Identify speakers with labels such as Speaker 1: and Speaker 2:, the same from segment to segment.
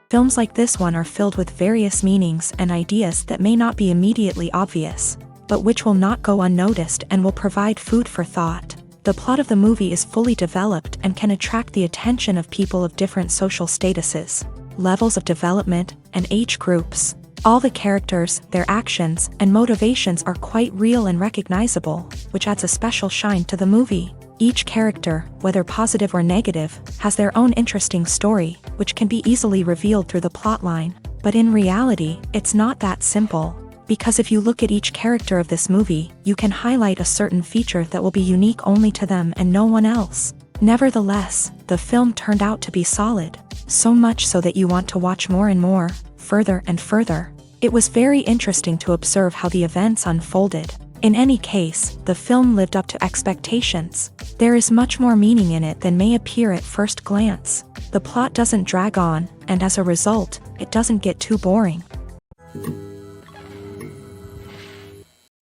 Speaker 1: Films like this one are filled with various meanings and ideas that may not be immediately obvious, but which will not go unnoticed and will provide food for thought. The plot of the movie is fully developed and can attract the attention of people of different social statuses, levels of development, and age groups. All the characters, their actions, and motivations are quite real and recognizable, which adds a special shine to the movie. Each character, whether positive or negative, has their own interesting story, which can be easily revealed through the plotline. But in reality, it's not that simple. Because if you look at each character of this movie, you can highlight a certain feature that will be unique only to them and no one else. Nevertheless, the film turned out to be solid. So much so that you want to watch more and more, further and further. It was very interesting to observe how the events unfolded. In any case, the film lived up to expectations. There is much more meaning in it than may appear at first glance. The plot doesn't drag on, and as a result, it doesn't get too boring.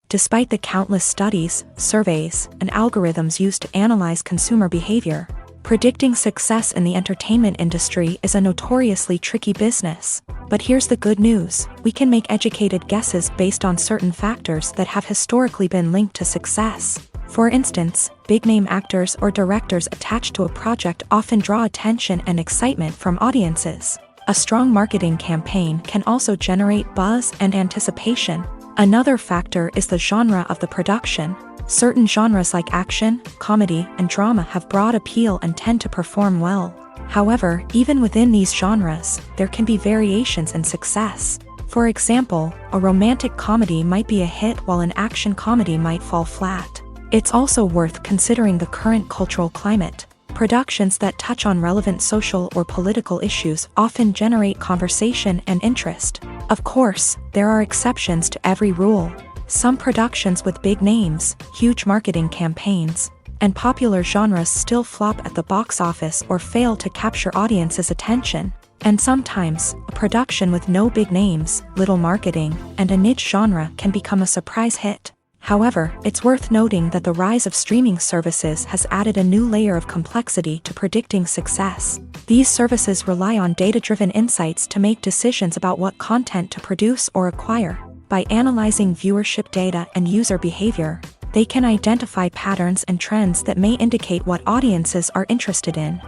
Speaker 1: Despite the countless studies, surveys, and algorithms used to analyze consumer behavior, predicting success in the entertainment industry is a notoriously tricky business. But here's the good news: we can make educated guesses based on certain factors that have historically been linked to success. For instance, big-name actors or directors attached to a project often draw attention and excitement from audiences. A strong marketing campaign can also generate buzz and anticipation. Another factor is the genre of the production. Certain genres like action, comedy, and drama have broad appeal and tend to perform well. However, even within these genres, there can be variations in success. For example, a romantic comedy might be a hit while an action comedy might fall flat. It's also worth considering the current cultural climate. Productions that touch on relevant social or political issues often generate conversation and interest. Of course, there are exceptions to every rule. Some productions with big names, huge marketing campaigns, and popular genres still flop at the box office or fail to capture audiences' attention. And sometimes, a production with no big names, little marketing, and a niche genre can become a surprise hit. However, it's worth noting that the rise of streaming services has added a new layer of complexity to predicting success. These services rely on data-driven insights to make decisions about what content to produce or acquire. By analyzing viewership data and user behavior, they can identify patterns and trends that may indicate what audiences are interested in.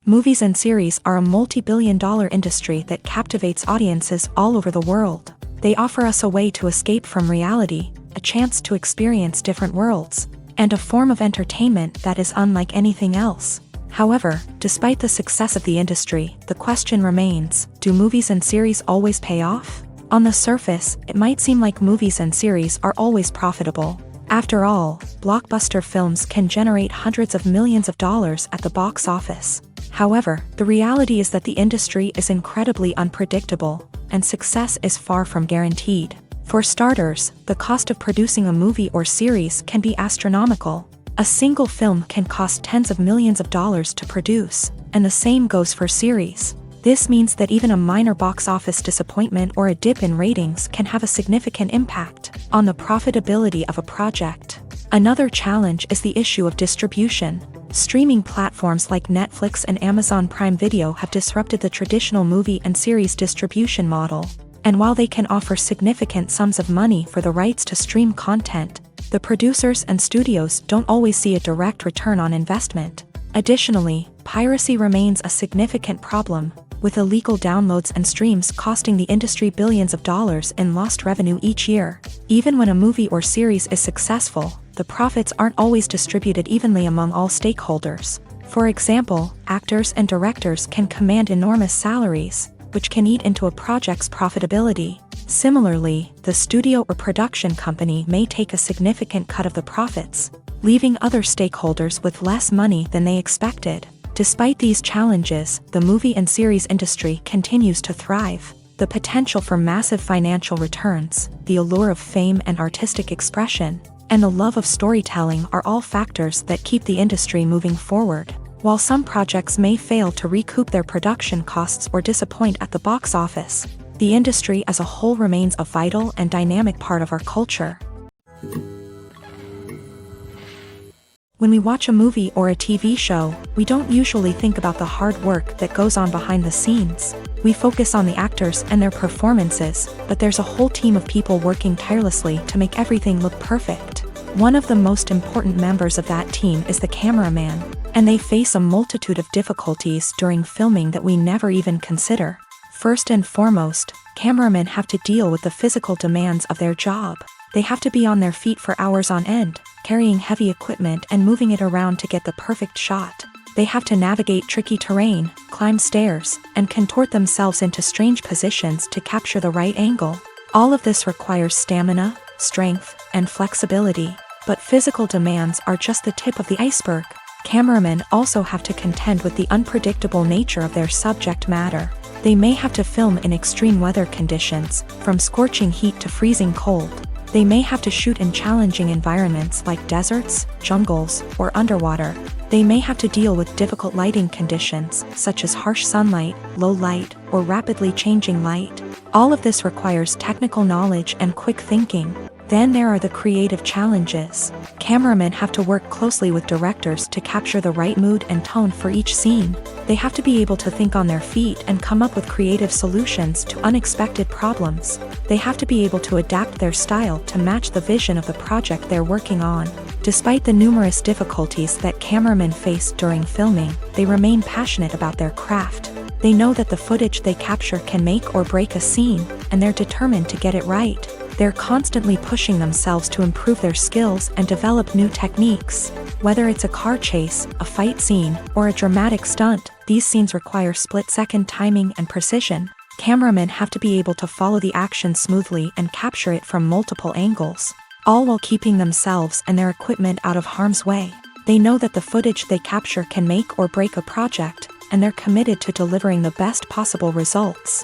Speaker 1: Movies and series are a multi-billion-dollar industry that captivates audiences all over the world. They offer us a way to escape from reality, a chance to experience different worlds, and a form of entertainment that is unlike anything else. However, despite the success of the industry, the question remains: do movies and series always pay off? On the surface, it might seem like movies and series are always profitable. After all, blockbuster films can generate hundreds of millions of dollars at the box office. However, the reality is that the industry is incredibly unpredictable, and success is far from guaranteed. For starters, the cost of producing a movie or series can be astronomical. A single film can cost tens of millions of dollars to produce, and the same goes for series. This means that even a minor box office disappointment or a dip in ratings can have a significant impact on the profitability of a project. Another challenge is the issue of distribution. Streaming platforms like Netflix and Amazon Prime Video have disrupted the traditional movie and series distribution model. And while they can offer significant sums of money for the rights to stream content, the producers and studios don't always see a direct return on investment. Additionally, piracy remains a significant problem, with illegal downloads and streams costing the industry billions of dollars in lost revenue each year. Even when a movie or series is successful, the profits aren't always distributed evenly among all stakeholders. For example, actors and directors can command enormous salaries, which can eat into a project's profitability. Similarly, the studio or production company may take a significant cut of the profits, leaving other stakeholders with less money than they expected. Despite these challenges, the movie and series industry continues to thrive. The potential for massive financial returns, the allure of fame and artistic expression, and the love of storytelling are all factors that keep the industry moving forward. While some projects may fail to recoup their production costs or disappoint at the box office, the industry as a whole remains a vital and dynamic part of our culture. When we watch a movie or a TV show, we don't usually think about the hard work that goes on behind the scenes. We focus on the actors and their performances, but there's a whole team of people working tirelessly to make everything look perfect. One of the most important members of that team is the cameraman, and they face a multitude of difficulties during filming that we never even consider. First and foremost, cameramen have to deal with the physical demands of their job. They have to be on their feet for hours on end, carrying heavy equipment and moving it around to get the perfect shot. They have to navigate tricky terrain, climb stairs, and contort themselves into strange positions to capture the right angle. All of this requires stamina, strength, and flexibility. But physical demands are just the tip of the iceberg. Cameramen also have to contend with the unpredictable nature of their subject matter. They may have to film in extreme weather conditions, from scorching heat to freezing cold. They may have to shoot in challenging environments like deserts, jungles, or underwater. They may have to deal with difficult lighting conditions, such as harsh sunlight, low light, or rapidly changing light. All of this requires technical knowledge and quick thinking. Then there are the creative challenges. Cameramen have to work closely with directors to capture the right mood and tone for each scene. They have to be able to think on their feet and come up with creative solutions to unexpected problems. They have to be able to adapt their style to match the vision of the project they're working on. Despite the numerous difficulties that cameramen face during filming, they remain passionate about their craft. They know that the footage they capture can make or break a scene, and they're determined to get it right. They're constantly pushing themselves to improve their skills and develop new techniques. Whether it's a car chase, a fight scene, or a dramatic stunt, these scenes require split-second timing and precision. Cameramen have to be able to follow the action smoothly and capture it from multiple angles, all while keeping themselves and their equipment out of harm's way. They know that the footage they capture can make or break a project, and they're committed to delivering the best possible results.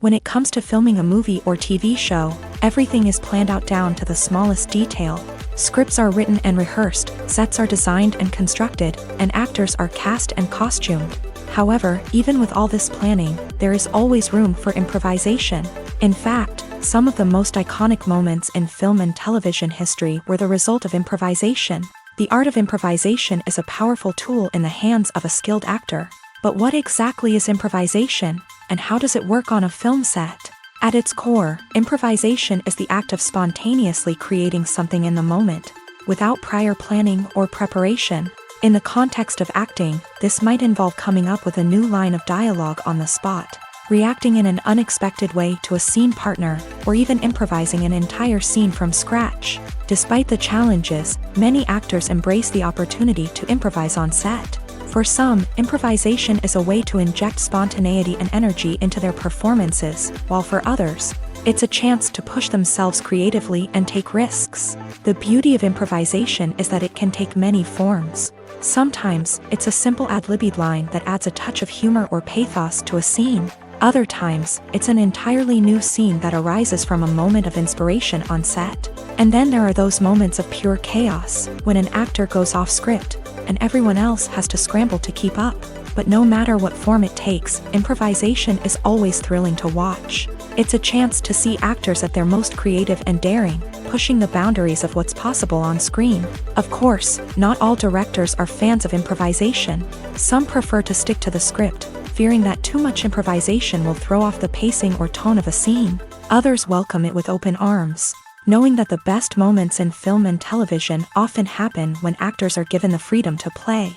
Speaker 1: When it comes to filming a movie or TV show, everything is planned out down to the smallest detail. Scripts are written and rehearsed, sets are designed and constructed, and actors are cast and costumed. However, even with all this planning, there is always room for improvisation. In fact, some of the most iconic moments in film and television history were the result of improvisation. The art of improvisation is a powerful tool in the hands of a skilled actor. But what exactly is improvisation, and how does it work on a film set? At its core, improvisation is the act of spontaneously creating something in the moment, without prior planning or preparation. In the context of acting, this might involve coming up with a new line of dialogue on the spot, reacting in an unexpected way to a scene partner, or even improvising an entire scene from scratch. Despite the challenges, many actors embrace the opportunity to improvise on set. For some, improvisation is a way to inject spontaneity and energy into their performances, while for others, it's a chance to push themselves creatively and take risks. The beauty of improvisation is that it can take many forms. Sometimes, it's a simple ad-libbed line that adds a touch of humor or pathos to a scene. Other times, it's an entirely new scene that arises from a moment of inspiration on set. And then there are those moments of pure chaos, when an actor goes off script, and everyone else has to scramble to keep up. But no matter what form it takes, improvisation is always thrilling to watch. It's a chance to see actors at their most creative and daring, pushing the boundaries of what's possible on screen. Of course, not all directors are fans of improvisation. Some prefer to stick to the script, fearing that too much improvisation will throw off the pacing or tone of a scene. Others welcome it with open arms, knowing that the best moments in film and television often happen when actors are given the freedom to play.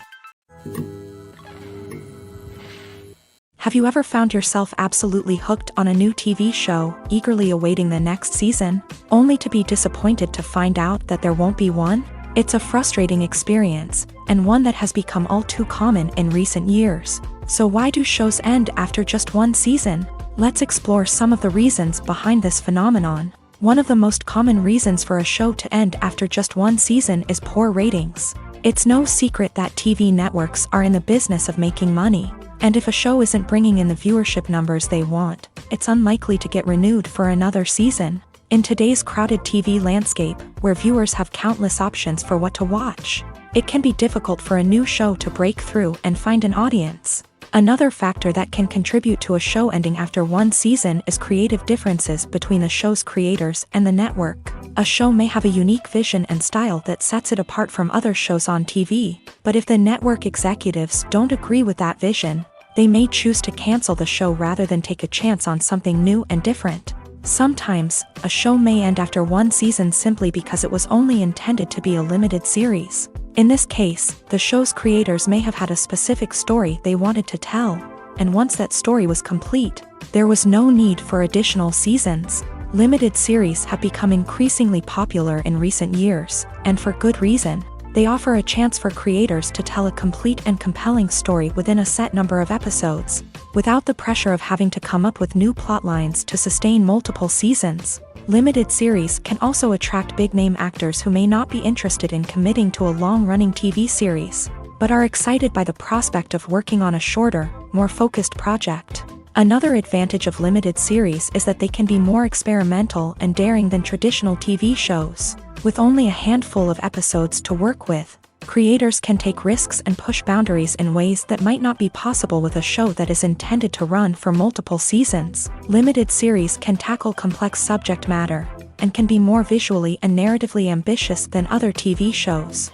Speaker 1: Have you ever found yourself absolutely hooked on a new TV show, eagerly awaiting the next season, only to be disappointed to find out that there won't be one? It's a frustrating experience, and one that has become all too common in recent years. So why do shows end after just one season? Let's explore some of the reasons behind this phenomenon. One of the most common reasons for a show to end after just one season is poor ratings. It's no secret that TV networks are in the business of making money, and if a show isn't bringing in the viewership numbers they want, it's unlikely to get renewed for another season. In today's crowded TV landscape, where viewers have countless options for what to watch, it can be difficult for a new show to break through and find an audience. Another factor that can contribute to a show ending after one season is creative differences between the show's creators and the network. A show may have a unique vision and style that sets it apart from other shows on TV, but if the network executives don't agree with that vision, they may choose to cancel the show rather than take a chance on something new and different. Sometimes, a show may end after one season simply because it was only intended to be a limited series. In this case, the show's creators may have had a specific story they wanted to tell, and once that story was complete, there was no need for additional seasons. Limited series have become increasingly popular in recent years, and for good reason. They offer a chance for creators to tell a complete and compelling story within a set number of episodes, without the pressure of having to come up with new plotlines to sustain multiple seasons. Limited series can also attract big-name actors who may not be interested in committing to a long-running TV series, but are excited by the prospect of working on a shorter, more focused project. Another advantage of limited series is that they can be more experimental and daring than traditional TV shows. With only a handful of episodes to work with, creators can take risks and push boundaries in ways that might not be possible with a show that is intended to run for multiple seasons. Limited series can tackle complex subject matter, and can be more visually and narratively ambitious than other TV shows.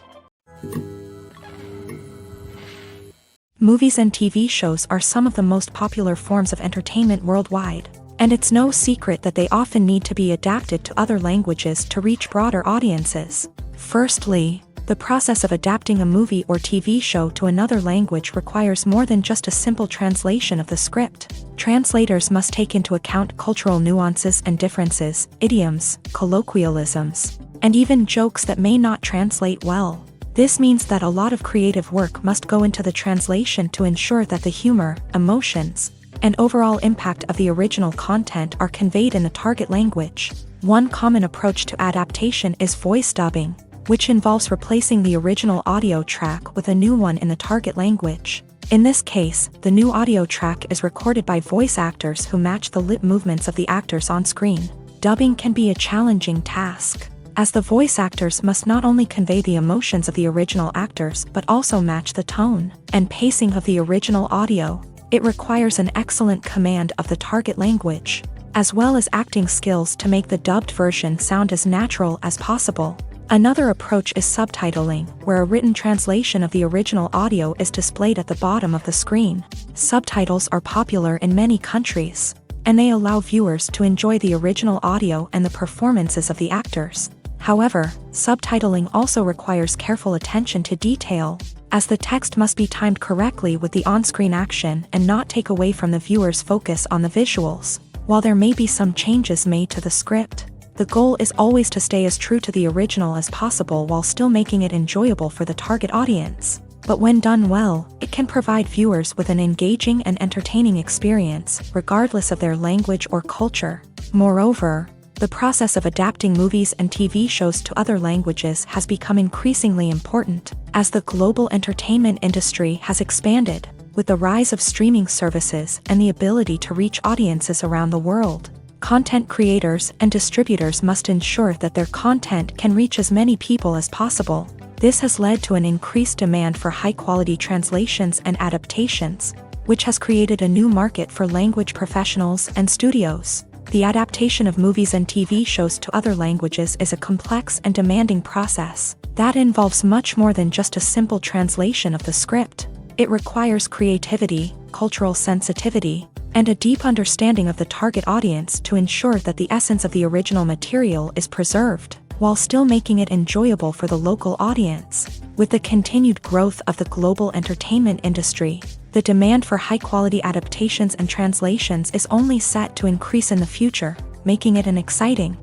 Speaker 1: Movies and TV shows are some of the most popular forms of entertainment worldwide, and it's no secret that they often need to be adapted to other languages to reach broader audiences. Firstly, the process of adapting a movie or TV show to another language requires more than just a simple translation of the script. Translators must take into account cultural nuances and differences, idioms, colloquialisms, and even jokes that may not translate well. This means that a lot of creative work must go into the translation to ensure that the humor, emotions, and overall impact of the original content are conveyed in the target language. One common approach to adaptation is voice dubbing, which involves replacing the original audio track with a new one in the target language. In this case, the new audio track is recorded by voice actors who match the lip movements of the actors on screen. Dubbing can be a challenging task, as the voice actors must not only convey the emotions of the original actors but also match the tone and pacing of the original audio. It requires an excellent command of the target language, as well as acting skills to make the dubbed version sound as natural as possible. Another approach is subtitling, where a written translation of the original audio is displayed at the bottom of the screen. Subtitles are popular in many countries, and they allow viewers to enjoy the original audio and the performances of the actors. However, subtitling also requires careful attention to detail, as the text must be timed correctly with the on-screen action and not take away from the viewer's focus on the visuals. While there may be some changes made to the script, the goal is always to stay as true to the original as possible while still making it enjoyable for the target audience. But when done well, it can provide viewers with an engaging and entertaining experience, regardless of their language or culture. Moreover, the process of adapting movies and TV shows to other languages has become increasingly important, as the global entertainment industry has expanded, with the rise of streaming services and the ability to reach audiences around the world. Content creators and distributors must ensure that their content can reach as many people as possible. This has led to an increased demand for high-quality translations and adaptations, which has created a new market for language professionals and studios. The adaptation of movies and TV shows to other languages is a complex and demanding process that involves much more than just a simple translation of the script. It requires creativity, cultural sensitivity, and a deep understanding of the target audience to ensure that the essence of the original material is preserved, while still making it enjoyable for the local audience. With the continued growth of the global entertainment industry, the demand for high-quality adaptations and translations is only set to increase in the future, making it an exciting.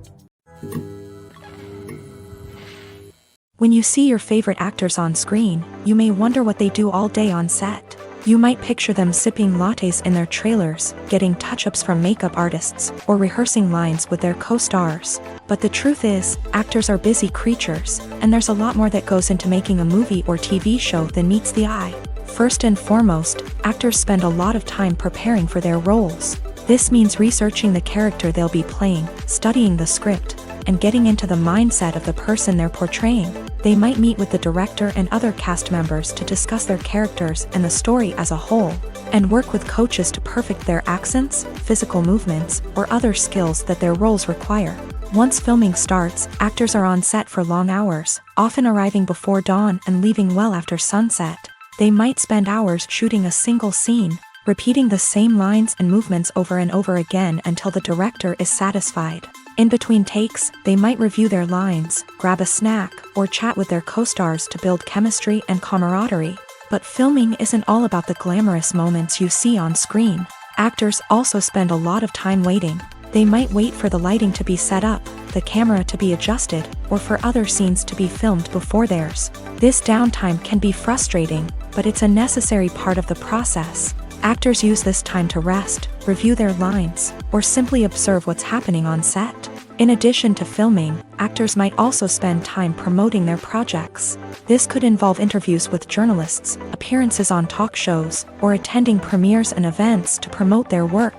Speaker 1: When you see your favorite actors on screen, you may wonder what they do all day on set. You might picture them sipping lattes in their trailers, getting touch-ups from makeup artists, or rehearsing lines with their co-stars. But the truth is, actors are busy creatures, and there's a lot more that goes into making a movie or TV show than meets the eye. First and foremost, actors spend a lot of time preparing for their roles. This means researching the character they'll be playing, studying the script, and getting into the mindset of the person they're portraying. They might meet with the director and other cast members to discuss their characters and the story as a whole, and work with coaches to perfect their accents, physical movements, or other skills that their roles require. Once filming starts, actors are on set for long hours, often arriving before dawn and leaving well after sunset. They might spend hours shooting a single scene, repeating the same lines and movements over and over again until the director is satisfied. In between takes, they might review their lines, grab a snack, or chat with their co-stars to build chemistry and camaraderie. But filming isn't all about the glamorous moments you see on screen. Actors also spend a lot of time waiting. They might wait for the lighting to be set up, the camera to be adjusted, or for other scenes to be filmed before theirs. This downtime can be frustrating, but it's a necessary part of the process. Actors use this time to rest, review their lines, or simply observe what's happening on set. In addition to filming, actors might also spend time promoting their projects. This could involve interviews with journalists, appearances on talk shows, or attending premieres and events to promote their work.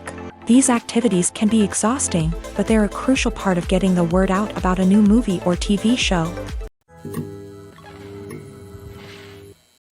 Speaker 1: These activities can be exhausting, but they're a crucial part of getting the word out about a new movie or TV show.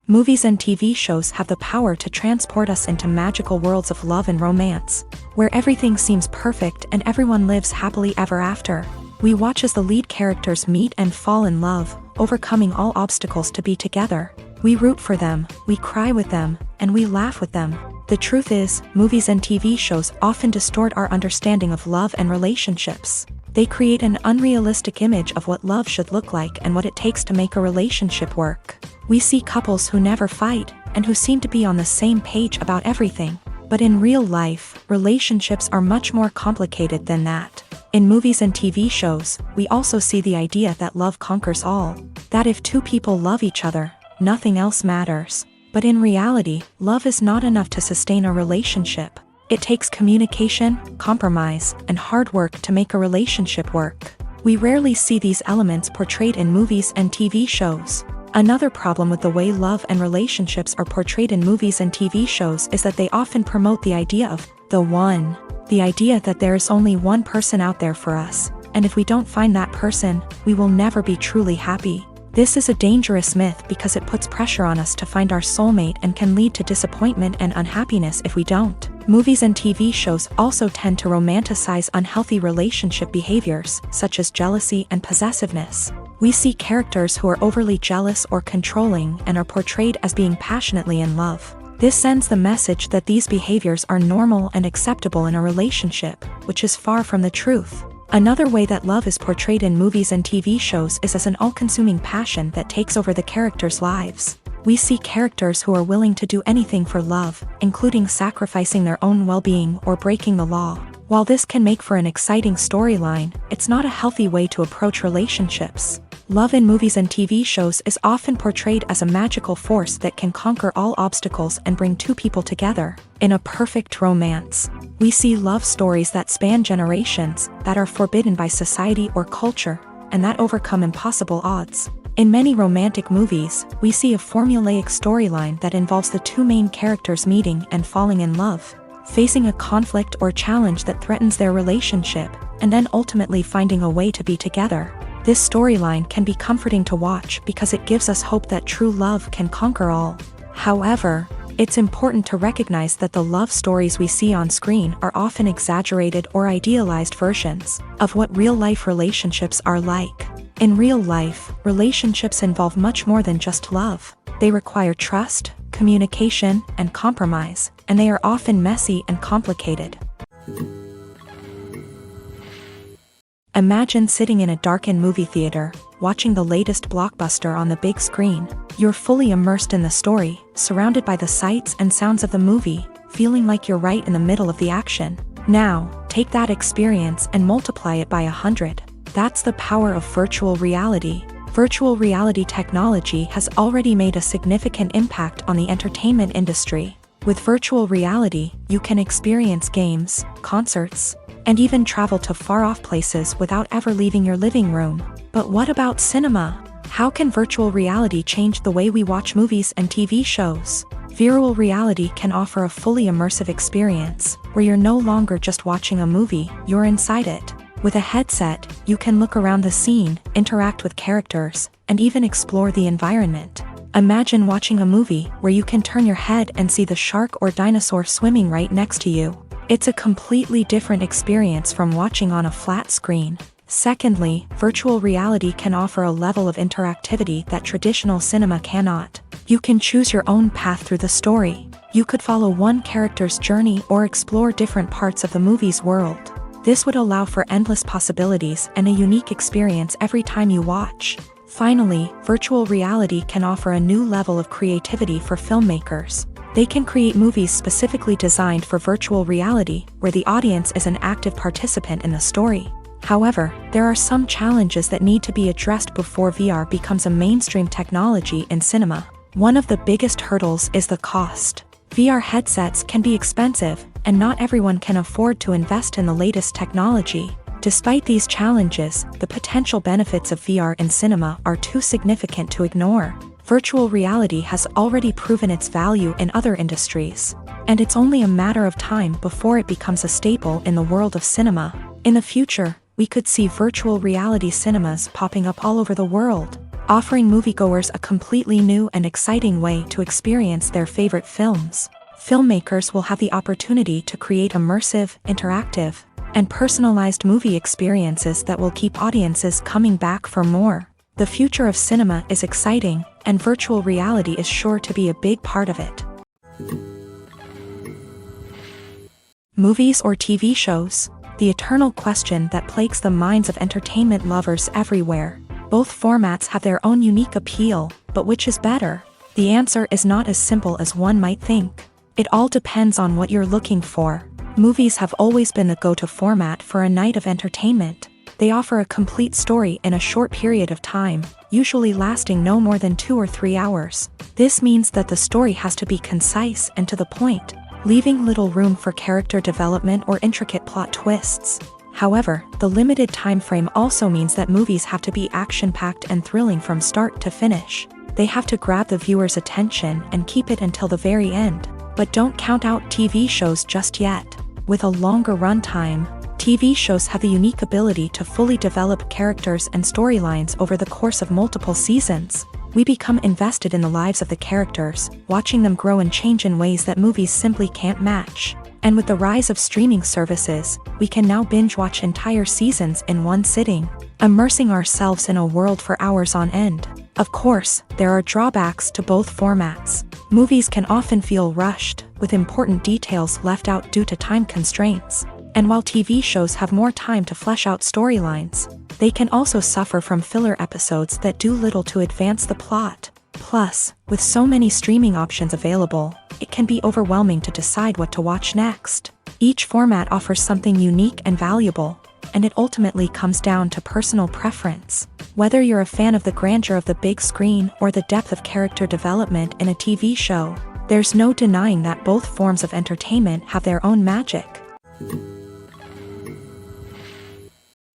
Speaker 1: Movies and TV shows have the power to transport us into magical worlds of love and romance, where everything seems perfect and everyone lives happily ever after. We watch as the lead characters meet and fall in love, overcoming all obstacles to be together. We root for them, we cry with them, and we laugh with them. The truth is, movies and TV shows often distort our understanding of love and relationships. They create an unrealistic image of what love should look like and what it takes to make a relationship work. We see couples who never fight, and who seem to be on the same page about everything. But in real life, relationships are much more complicated than that. In movies and TV shows, we also see the idea that love conquers all. That if two people love each other, nothing else matters. But in reality, love is not enough to sustain a relationship. It takes communication, compromise, and hard work to make a relationship work. We rarely see these elements portrayed in movies and TV shows. Another problem with the way love and relationships are portrayed in movies and TV shows is that they often promote the idea of the one. The idea that there is only one person out there for us, and if we don't find that person, we will never be truly happy. This is a dangerous myth because it puts pressure on us to find our soulmate and can lead to disappointment and unhappiness if we don't. Movies and TV shows also tend to romanticize unhealthy relationship behaviors, such as jealousy and possessiveness. We see characters who are overly jealous or controlling and are portrayed as being passionately in love. This sends the message that these behaviors are normal and acceptable in a relationship, which is far from the truth. Another way that love is portrayed in movies and TV shows is as an all-consuming passion that takes over the characters' lives. We see characters who are willing to do anything for love, including sacrificing their own well-being or breaking the law. While this can make for an exciting storyline, it's not a healthy way to approach relationships. Love in movies and TV shows is often portrayed as a magical force that can conquer all obstacles and bring two people together. In a perfect romance, we see love stories that span generations, that are forbidden by society or culture, and that overcome impossible odds. In many romantic movies, we see a formulaic storyline that involves the two main characters meeting and falling in love, facing a conflict or challenge that threatens their relationship, and then ultimately finding a way to be together. This storyline can be comforting to watch because it gives us hope that true love can conquer all. However, it's important to recognize that the love stories we see on screen are often exaggerated or idealized versions of what real-life relationships are like. In real life, relationships involve much more than just love. They require trust, communication, and compromise, and they are often messy and complicated. Imagine sitting in a darkened movie theater, watching the latest blockbuster on the big screen. You're fully immersed in the story, surrounded by the sights and sounds of the movie, feeling like you're right in the middle of the action. Now, take that experience and multiply it by 100. That's the power of virtual reality. Virtual reality technology has already made a significant impact on the entertainment industry. With virtual reality, you can experience games, concerts, and even travel to far-off places without ever leaving your living room. But what about cinema? How can virtual reality change the way we watch movies and TV shows? Virtual reality can offer a fully immersive experience, where you're no longer just watching a movie, you're inside it. With a headset, you can look around the scene, interact with characters, and even explore the environment. Imagine watching a movie where you can turn your head and see the shark or dinosaur swimming right next to you. It's a completely different experience from watching on a flat screen. Secondly, virtual reality can offer a level of interactivity that traditional cinema cannot. You can choose your own path through the story. You could follow one character's journey or explore different parts of the movie's world. This would allow for endless possibilities and a unique experience every time you watch. Finally, virtual reality can offer a new level of creativity for filmmakers. They can create movies specifically designed for virtual reality, where the audience is an active participant in the story. However, there are some challenges that need to be addressed before VR becomes a mainstream technology in cinema. One of the biggest hurdles is the cost. VR headsets can be expensive, and not everyone can afford to invest in the latest technology. Despite these challenges, the potential benefits of VR in cinema are too significant to ignore. Virtual reality has already proven its value in other industries, and it's only a matter of time before it becomes a staple in the world of cinema. In the future, we could see virtual reality cinemas popping up all over the world, offering moviegoers a completely new and exciting way to experience their favorite films. Filmmakers will have the opportunity to create immersive, interactive, and personalized movie experiences that will keep audiences coming back for more. The future of cinema is exciting, and virtual reality is sure to be a big part of it. Movies or TV shows? The eternal question that plagues the minds of entertainment lovers everywhere. Both formats have their own unique appeal, but which is better? The answer is not as simple as one might think. It all depends on what you're looking for. Movies have always been the go-to format for a night of entertainment. They offer a complete story in a short period of time, usually lasting no more than 2 or 3 hours. This means that the story has to be concise and to the point, leaving little room for character development or intricate plot twists. However, the limited time frame also means that movies have to be action-packed and thrilling from start to finish. They have to grab the viewer's attention and keep it until the very end. But don't count out TV shows just yet. With a longer runtime, TV shows have the unique ability to fully develop characters and storylines over the course of multiple seasons. We become invested in the lives of the characters, watching them grow and change in ways that movies simply can't match. And with the rise of streaming services, we can now binge-watch entire seasons in one sitting, immersing ourselves in a world for hours on end. Of course, there are drawbacks to both formats. Movies can often feel rushed, with important details left out due to time constraints. And while TV shows have more time to flesh out storylines, they can also suffer from filler episodes that do little to advance the plot. Plus, with so many streaming options available, it can be overwhelming to decide what to watch next. Each format offers something unique and valuable, and it ultimately comes down to personal preference. Whether you're a fan of the grandeur of the big screen or the depth of character development in a TV show, there's no denying that both forms of entertainment have their own magic.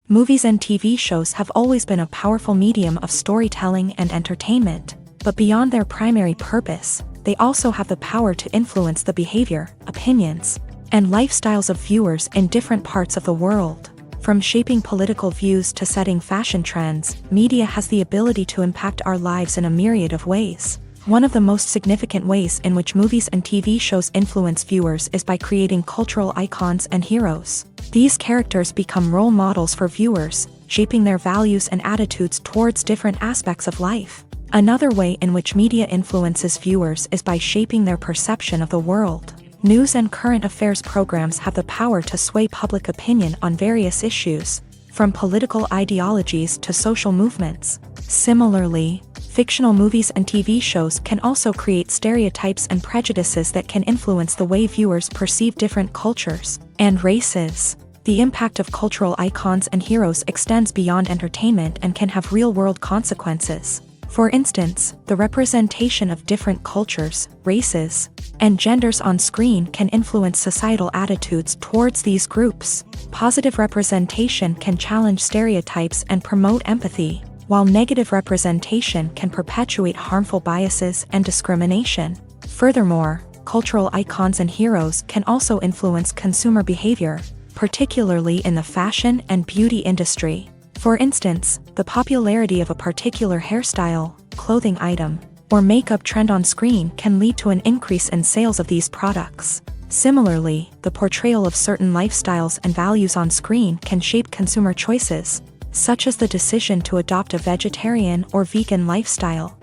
Speaker 1: Movies and TV shows have always been a powerful medium of storytelling and entertainment, but beyond their primary purpose, they also have the power to influence the behavior, opinions, and lifestyles of viewers in different parts of the world. From shaping political views to setting fashion trends, media has the ability to impact our lives in a myriad of ways. One of the most significant ways in which movies and TV shows influence viewers is by creating cultural icons and heroes. These characters become role models for viewers, shaping their values and attitudes towards different aspects of life. Another way in which media influences viewers is by shaping their perception of the world. News and current affairs programs have the power to sway public opinion on various issues, from political ideologies to social movements. Similarly, fictional movies and TV shows can also create stereotypes and prejudices that can influence the way viewers perceive different cultures and races. The impact of cultural icons and heroes extends beyond entertainment and can have real-world consequences. For instance, the representation of different cultures, races, and genders on screen can influence societal attitudes towards these groups. Positive representation can challenge stereotypes and promote empathy, while negative representation can perpetuate harmful biases and discrimination. Furthermore, cultural icons and heroes can also influence consumer behavior, particularly in the fashion and beauty industry. For instance, the popularity of a particular hairstyle, clothing item, or makeup trend on screen can lead to an increase in sales of these products. Similarly, the portrayal of certain lifestyles and values on screen can shape consumer choices, such as the decision to adopt a vegetarian or vegan lifestyle.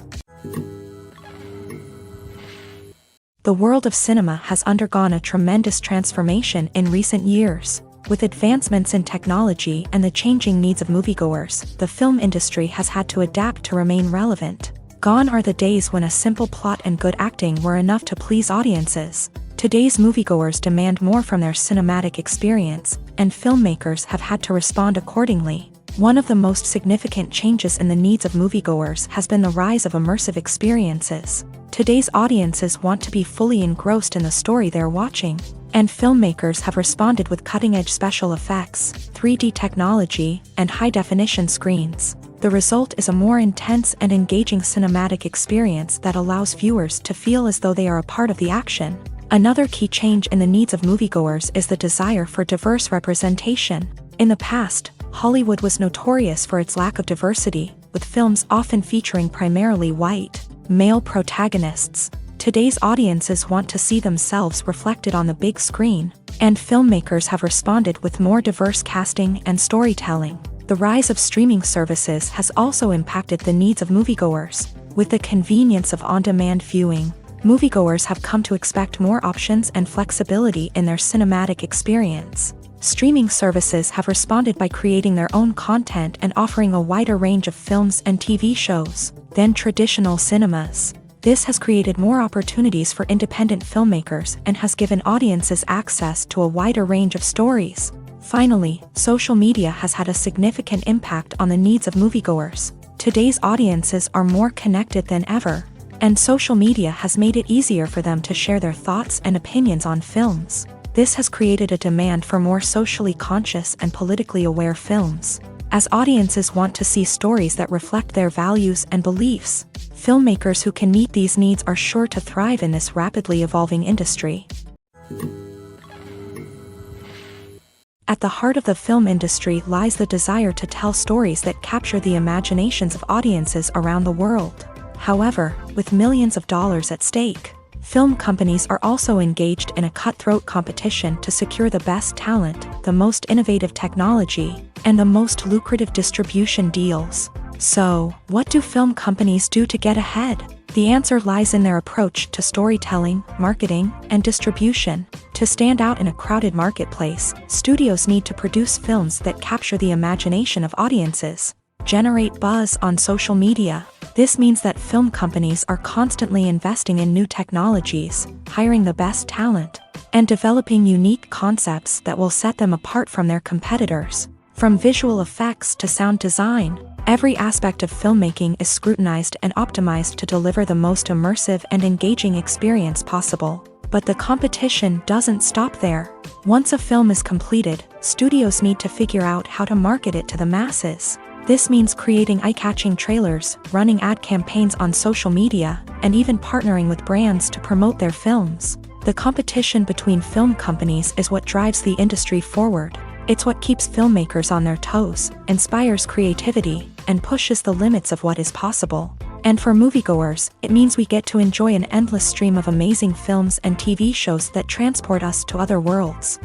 Speaker 1: The world of cinema has undergone a tremendous transformation in recent years. With advancements in technology and the changing needs of moviegoers, the film industry has had to adapt to remain relevant. Gone are the days when a simple plot and good acting were enough to please audiences. Today's moviegoers demand more from their cinematic experience, and filmmakers have had to respond accordingly. One of the most significant changes in the needs of moviegoers has been the rise of immersive experiences. Today's audiences want to be fully engrossed in the story they're watching, and filmmakers have responded with cutting-edge special effects, 3D technology, and high-definition screens. The result is a more intense and engaging cinematic experience that allows viewers to feel as though they are a part of the action. Another key change in the needs of moviegoers is the desire for diverse representation. In the past, Hollywood was notorious for its lack of diversity, with films often featuring primarily white, male protagonists. Today's audiences want to see themselves reflected on the big screen, and filmmakers have responded with more diverse casting and storytelling. The rise of streaming services has also impacted the needs of moviegoers. With the convenience of on-demand viewing, moviegoers have come to expect more options and flexibility in their cinematic experience. Streaming services have responded by creating their own content and offering a wider range of films and TV shows than traditional cinemas. This has created more opportunities for independent filmmakers and has given audiences access to a wider range of stories. Finally, social media has had a significant impact on the needs of moviegoers. Today's audiences are more connected than ever, and social media has made it easier for them to share their thoughts and opinions on films. This has created a demand for more socially conscious and politically aware films. As audiences want to see stories that reflect their values and beliefs, filmmakers who can meet these needs are sure to thrive in this rapidly evolving industry. At the heart of the film industry lies the desire to tell stories that capture the imaginations of audiences around the world. However, with millions of dollars at stake, film companies are also engaged in a cutthroat competition to secure the best talent, the most innovative technology, and the most lucrative distribution deals. So, what do film companies do to get ahead? The answer lies in their approach to storytelling, marketing, and distribution. To stand out in a crowded marketplace, studios need to produce films that capture the imagination of audiences, generate buzz on social media. This means that film companies are constantly investing in new technologies, hiring the best talent, and developing unique concepts that will set them apart from their competitors. From visual effects to sound design, every aspect of filmmaking is scrutinized and optimized to deliver the most immersive and engaging experience possible. But the competition doesn't stop there. Once a film is completed, studios need to figure out how to market it to the masses. This means creating eye-catching trailers, running ad campaigns on social media, and even partnering with brands to promote their films. The competition between film companies is what drives the industry forward. It's what keeps filmmakers on their toes, inspires creativity, and pushes the limits of what is possible. And for moviegoers, it means we get to enjoy an endless stream of amazing films and TV shows that transport us to other worlds.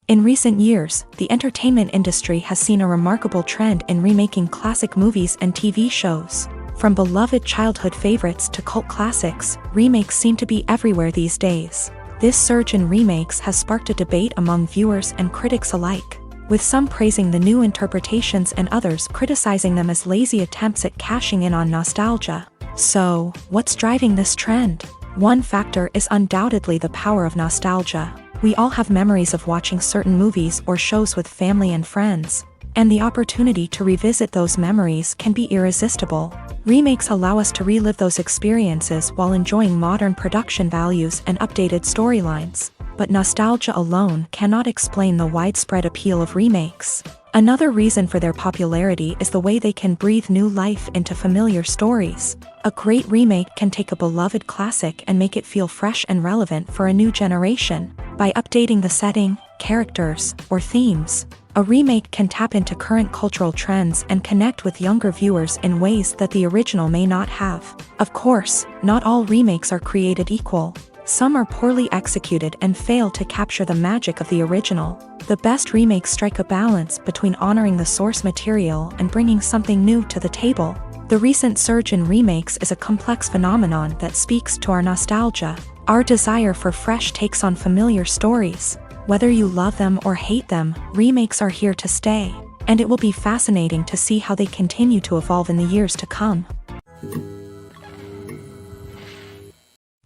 Speaker 1: In recent years, the entertainment industry has seen a remarkable trend in remaking classic movies and TV shows. From beloved childhood favorites to cult classics, remakes seem to be everywhere these days. This surge in remakes has sparked a debate among viewers and critics alike, with some praising the new interpretations and others criticizing them as lazy attempts at cashing in on nostalgia. So, what's driving this trend? One factor is undoubtedly the power of nostalgia. We all have memories of watching certain movies or shows with family and friends, and the opportunity to revisit those memories can be irresistible. Remakes allow us to relive those experiences while enjoying modern production values and updated storylines. But nostalgia alone cannot explain the widespread appeal of remakes. Another reason for their popularity is the way they can breathe new life into familiar stories. A great remake can take a beloved classic and make it feel fresh and relevant for a new generation. By updating the setting, characters, or themes, a remake can tap into current cultural trends and connect with younger viewers in ways that the original may not have. Of course, not all remakes are created equal. Some are poorly executed and fail to capture the magic of the original. The best remakes strike a balance between honoring the source material and bringing something new to the table. The recent surge in remakes is a complex phenomenon that speaks to our nostalgia, our desire for fresh takes on familiar stories. Whether you love them or hate them, remakes are here to stay, and it will be fascinating to see how they continue to evolve in the years to come.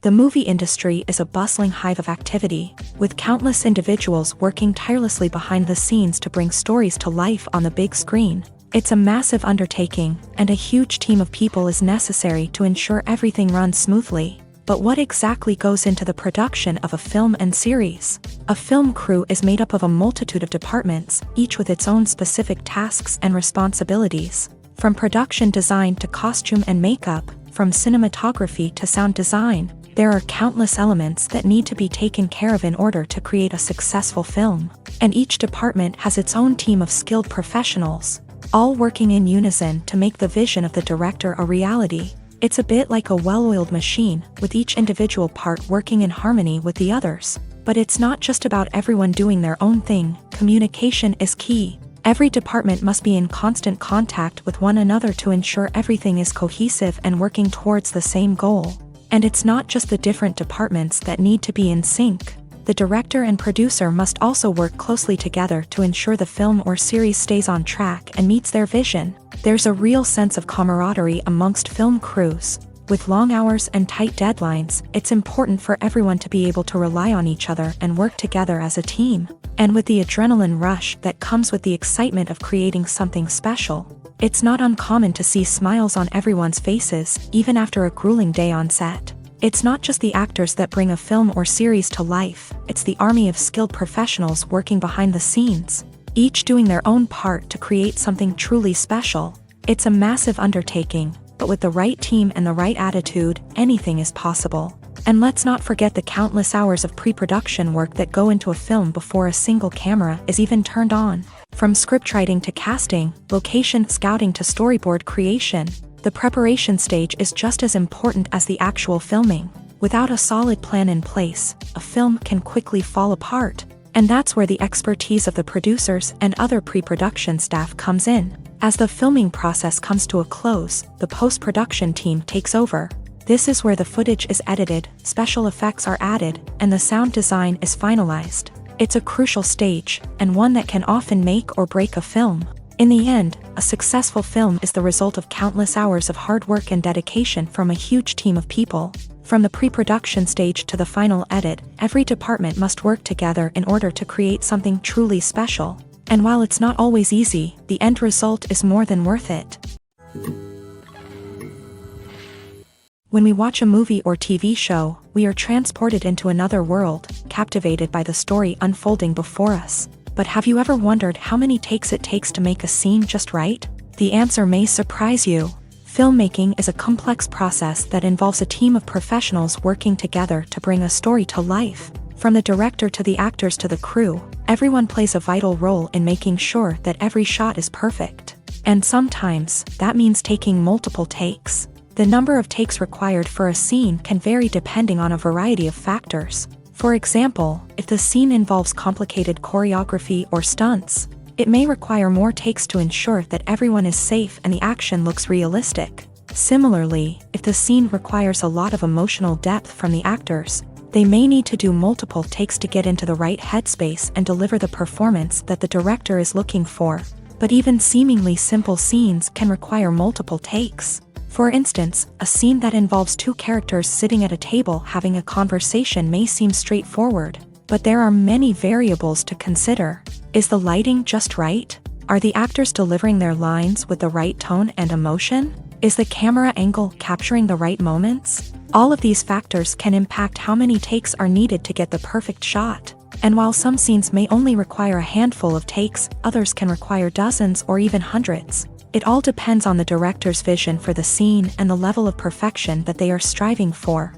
Speaker 1: The movie industry is a bustling hive of activity, with countless individuals working tirelessly behind the scenes to bring stories to life on the big screen. It's a massive undertaking, and a huge team of people is necessary to ensure everything runs smoothly. But what exactly goes into the production of a film and series? A film crew is made up of a multitude of departments, each with its own specific tasks and responsibilities. From production design to costume and makeup, from cinematography to sound design, there are countless elements that need to be taken care of in order to create a successful film. And each department has its own team of skilled professionals, all working in unison to make the vision of the director a reality. It's a bit like a well-oiled machine, with each individual part working in harmony with the others. But it's not just about everyone doing their own thing. Communication is key. Every department must be in constant contact with one another to ensure everything is cohesive and working towards the same goal. And it's not just the different departments that need to be in sync. The director and producer must also work closely together to ensure the film or series stays on track and meets their vision. There's a real sense of camaraderie amongst film crews. With long hours and tight deadlines, it's important for everyone to be able to rely on each other and work together as a team. And with the adrenaline rush that comes with the excitement of creating something special, it's not uncommon to see smiles on everyone's faces, even after a grueling day on set. It's not just the actors that bring a film or series to life, it's the army of skilled professionals working behind the scenes, each doing their own part to create something truly special. It's a massive undertaking, but with the right team and the right attitude, anything is possible. And let's not forget the countless hours of pre-production work that go into a film before a single camera is even turned on. From scriptwriting to casting, location scouting to storyboard creation, the preparation stage is just as important as the actual filming. Without a solid plan in place, a film can quickly fall apart. And that's where the expertise of the producers and other pre-production staff comes in. As the filming process comes to a close, the post-production team takes over. This is where the footage is edited, special effects are added, and the sound design is finalized. It's a crucial stage, and one that can often make or break a film. In the end, a successful film is the result of countless hours of hard work and dedication from a huge team of people. From the pre-production stage to the final edit, every department must work together in order to create something truly special. And while it's not always easy, the end result is more than worth it. When we watch a movie or TV show, we are transported into another world, captivated by the story unfolding before us. But have you ever wondered how many takes it takes to make a scene just right? The answer may surprise you. Filmmaking is a complex process that involves a team of professionals working together to bring a story to life. From the director to the actors to the crew, everyone plays a vital role in making sure that every shot is perfect. And sometimes, that means taking multiple takes. The number of takes required for a scene can vary depending on a variety of factors. For example, if the scene involves complicated choreography or stunts, it may require more takes to ensure that everyone is safe and the action looks realistic. Similarly, if the scene requires a lot of emotional depth from the actors, they may need to do multiple takes to get into the right headspace and deliver the performance that the director is looking for. But even seemingly simple scenes can require multiple takes. For instance, a scene that involves two characters sitting at a table having a conversation may seem straightforward, but there are many variables to consider. Is the lighting just right? Are the actors delivering their lines with the right tone and emotion? Is the camera angle capturing the right moments? All of these factors can impact how many takes are needed to get the perfect shot. And while some scenes may only require a handful of takes, others can require dozens or even hundreds. It all depends on the director's vision for the scene and the level of perfection that they are striving for.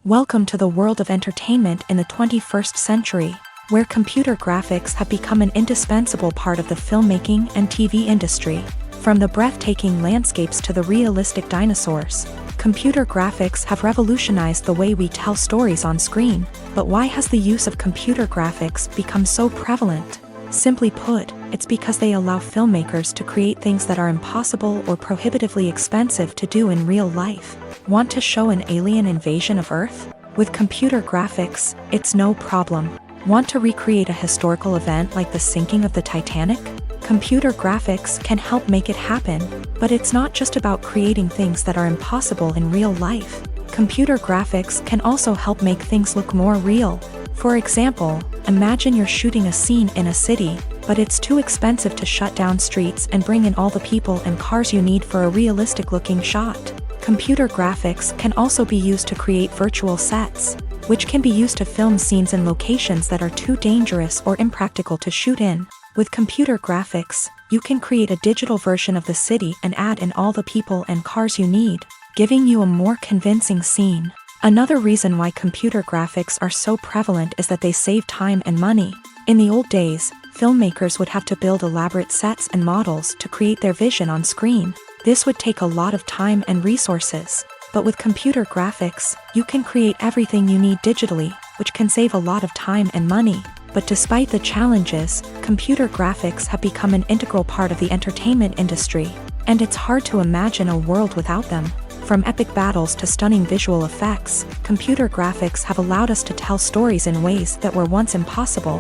Speaker 1: Welcome to the world of entertainment in the 21st century, where computer graphics have become an indispensable part of the filmmaking and TV industry. From the breathtaking landscapes to the realistic dinosaurs, Computer graphics have revolutionized the way we tell stories on screen, but why has the use of computer graphics become so prevalent? Simply put, it's because they allow filmmakers to create things that are impossible or prohibitively expensive to do in real life. Want to show an alien invasion of Earth? With computer graphics, it's no problem. Want to recreate a historical event like the sinking of the Titanic? Computer graphics can help make it happen, but it's not just about creating things that are impossible in real life. Computer graphics can also help make things look more real. For example, imagine you're shooting a scene in a city, but it's too expensive to shut down streets and bring in all the people and cars you need for a realistic-looking shot. Computer graphics can also be used to create virtual sets, which can be used to film scenes in locations that are too dangerous or impractical to shoot in. With computer graphics, you can create a digital version of the city and add in all the people and cars you need, giving you a more convincing scene. Another reason why computer graphics are so prevalent is that they save time and money. In the old days, filmmakers would have to build elaborate sets and models to create their vision on screen. This would take a lot of time and resources. But with computer graphics, you can create everything you need digitally, which can save a lot of time and money. But despite the challenges, computer graphics have become an integral part of the entertainment industry, and it's hard to imagine a world without them. From epic battles to stunning visual effects, computer graphics have allowed us to tell stories in ways that were once impossible.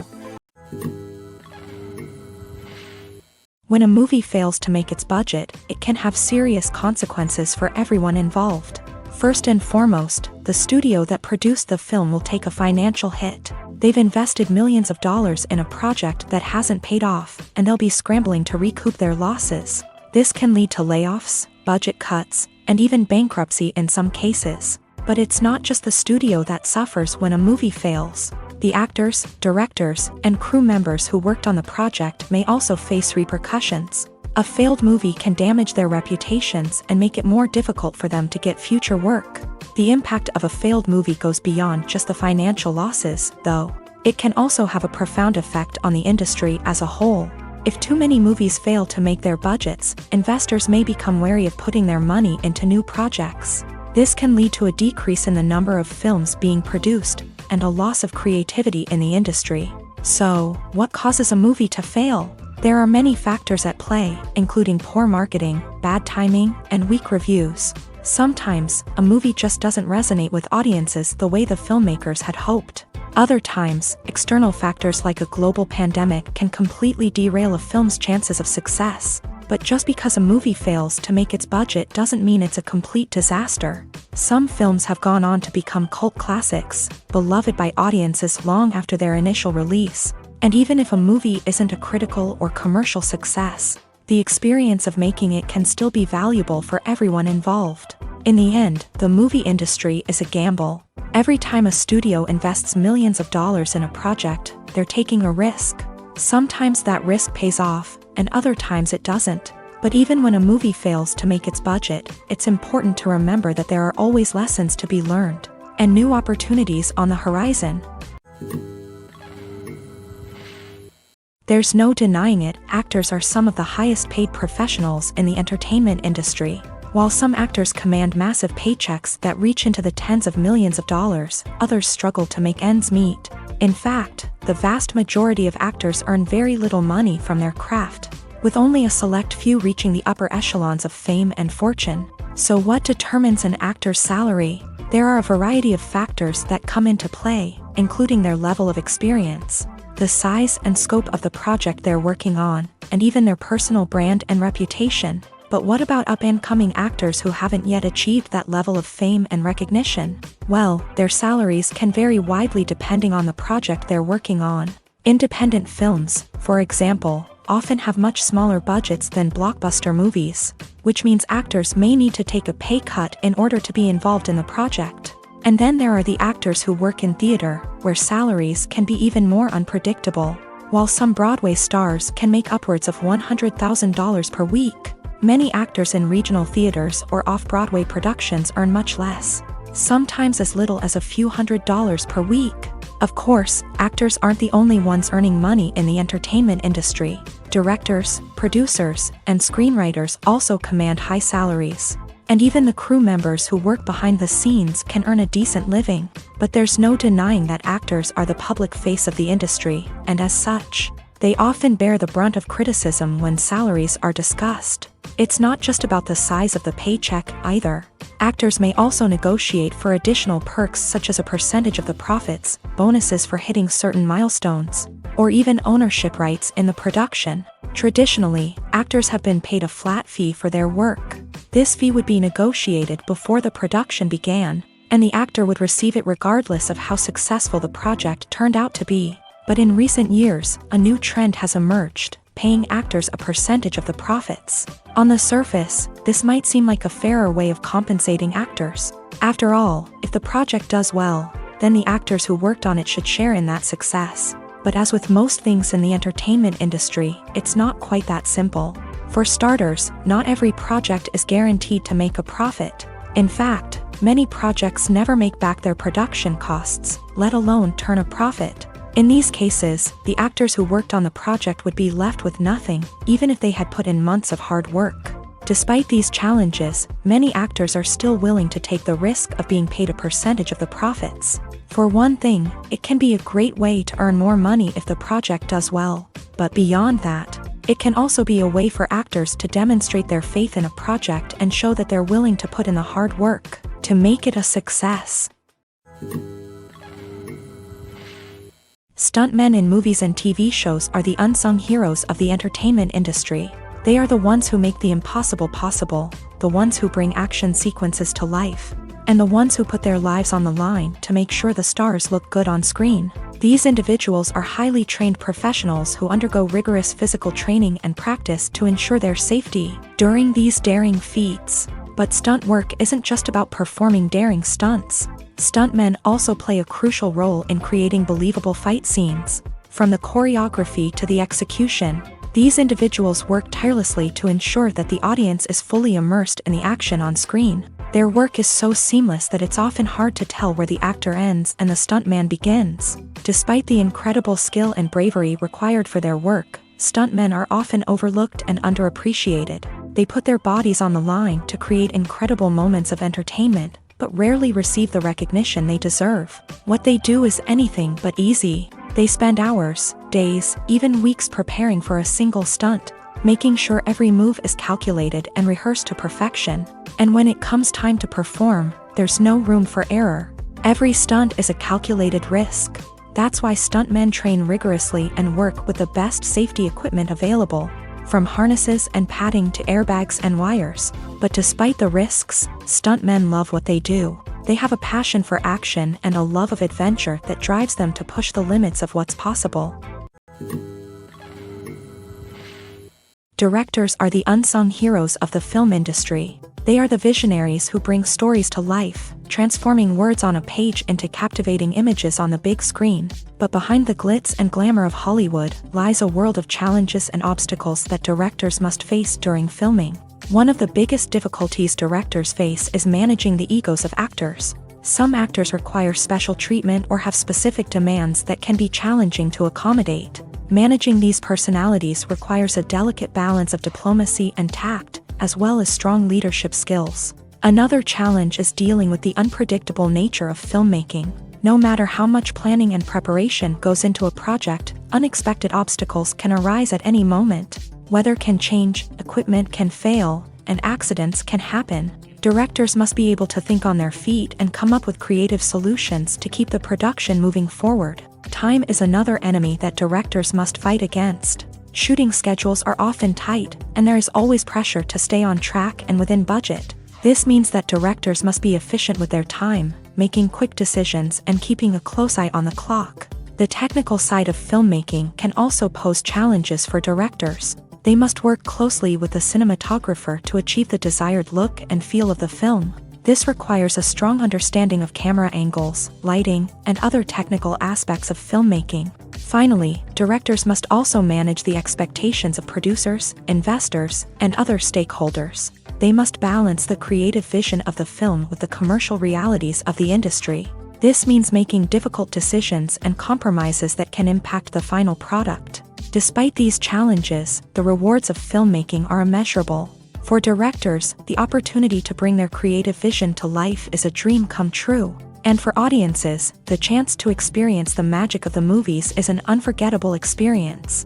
Speaker 1: When a movie fails to make its budget, it can have serious consequences for everyone involved. First and foremost, the studio that produced the film will take a financial hit. They've invested millions of dollars in a project that hasn't paid off, and they'll be scrambling to recoup their losses. This can lead to layoffs, budget cuts, and even bankruptcy in some cases. But it's not just the studio that suffers when a movie fails. The actors, directors, and crew members who worked on the project may also face repercussions. A failed movie can damage their reputations and make it more difficult for them to get future work. The impact of a failed movie goes beyond just the financial losses, though. It can also have a profound effect on the industry as a whole. If too many movies fail to make their budgets, investors may become wary of putting their money into new projects. This can lead to a decrease in the number of films being produced, and a loss of creativity in the industry. So, what causes a movie to fail? There are many factors at play, including poor marketing, bad timing, and weak reviews. Sometimes, a movie just doesn't resonate with audiences the way the filmmakers had hoped. Other times, external factors like a global pandemic can completely derail a film's chances of success. But just because a movie fails to make its budget doesn't mean it's a complete disaster. Some films have gone on to become cult classics, beloved by audiences long after their initial release. And even if a movie isn't a critical or commercial success, the experience of making it can still be valuable for everyone involved. In the end, the movie industry is a gamble. Every time a studio invests millions of dollars in a project, they're taking a risk. Sometimes that risk pays off, and other times it doesn't. But even when a movie fails to make its budget, it's important to remember that there are always lessons to be learned, and new opportunities on the horizon. There's no denying it, actors are some of the highest paid professionals in the entertainment industry. While some actors command massive paychecks that reach into the tens of millions of dollars, others struggle to make ends meet. In fact, the vast majority of actors earn very little money from their craft, with only a select few reaching the upper echelons of fame and fortune. So what determines an actor's salary? There are a variety of factors that come into play, including their level of experience, the size and scope of the project they're working on, and even their personal brand and reputation. But what about up-and-coming actors who haven't yet achieved that level of fame and recognition? Well, their salaries can vary widely depending on the project they're working on. Independent films, for example, often have much smaller budgets than blockbuster movies, which means actors may need to take a pay cut in order to be involved in the project. And then there are the actors who work in theater, where salaries can be even more unpredictable. While some Broadway stars can make upwards of $100,000 per week, many actors in regional theaters or off-Broadway productions earn much less, sometimes as little as a few $100s per week. Of course, actors aren't the only ones earning money in the entertainment industry. Directors, producers, and screenwriters also command high salaries. And even the crew members who work behind the scenes can earn a decent living. But there's no denying that actors are the public face of the industry, and as such, they often bear the brunt of criticism when salaries are discussed. It's not just about the size of the paycheck, either. Actors may also negotiate for additional perks such as a percentage of the profits, bonuses for hitting certain milestones, or even ownership rights in the production. Traditionally, actors have been paid a flat fee for their work. This fee would be negotiated before the production began, and the actor would receive it regardless of how successful the project turned out to be. But in recent years, a new trend has emerged, paying actors a percentage of the profits. On the surface, this might seem like a fairer way of compensating actors. After all, if the project does well, then the actors who worked on it should share in that success. But as with most things in the entertainment industry, it's not quite that simple. For starters, not every project is guaranteed to make a profit. In fact, many projects never make back their production costs, let alone turn a profit. In these cases, the actors who worked on the project would be left with nothing, even if they had put in months of hard work. Despite these challenges, many actors are still willing to take the risk of being paid a percentage of the profits. For one thing, it can be a great way to earn more money if the project does well. But beyond that, it can also be a way for actors to demonstrate their faith in a project and show that they're willing to put in the hard work to make it a success. Stuntmen in movies and TV shows are the unsung heroes of the entertainment industry. They are the ones who make the impossible possible, the ones who bring action sequences to life, and the ones who put their lives on the line to make sure the stars look good on screen. These individuals are highly trained professionals who undergo rigorous physical training and practice to ensure their safety during these daring feats. But stunt work isn't just about performing daring stunts. Stuntmen also play a crucial role in creating believable fight scenes. From the choreography to the execution, these individuals work tirelessly to ensure that the audience is fully immersed in the action on screen. Their work is so seamless that it's often hard to tell where the actor ends and the stuntman begins. Despite the incredible skill and bravery required for their work, stuntmen are often overlooked and underappreciated. They put their bodies on the line to create incredible moments of entertainment, but rarely receive the recognition they deserve. What they do is anything but easy. They spend hours, days, even weeks preparing for a single stunt, making sure every move is calculated and rehearsed to perfection. And when it comes time to perform, there's no room for error. Every stunt is a calculated risk. That's why stuntmen train rigorously and work with the best safety equipment available, from harnesses and padding to airbags and wires. But despite the risks, stuntmen love what they do. They have a passion for action and a love of adventure that drives them to push the limits of what's possible. Directors are the unsung heroes of the film industry. They are the visionaries who bring stories to life, transforming words on a page into captivating images on the big screen. But behind the glitz and glamour of Hollywood lies a world of challenges and obstacles that directors must face during filming. One of the biggest difficulties directors face is managing the egos of actors. Some actors require special treatment or have specific demands that can be challenging to accommodate. Managing these personalities requires a delicate balance of diplomacy and tact, as well as strong leadership skills. Another challenge is dealing with the unpredictable nature of filmmaking. No matter how much planning and preparation goes into a project, unexpected obstacles can arise at any moment. Weather can change, equipment can fail, and accidents can happen. Directors must be able to think on their feet and come up with creative solutions to keep the production moving forward. Time is another enemy that directors must fight against. Shooting schedules are often tight, and there is always pressure to stay on track and within budget. This means that directors must be efficient with their time, making quick decisions and keeping a close eye on the clock. The technical side of filmmaking can also pose challenges for directors. They must work closely with the cinematographer to achieve the desired look and feel of the film. This requires a strong understanding of camera angles, lighting, and other technical aspects of filmmaking. Finally, directors must also manage the expectations of producers, investors, and other stakeholders. They must balance the creative vision of the film with the commercial realities of the industry. This means making difficult decisions and compromises that can impact the final product. Despite these challenges, the rewards of filmmaking are immeasurable. For directors, the opportunity to bring their creative vision to life is a dream come true. And for audiences, the chance to experience the magic of the movies is an unforgettable experience.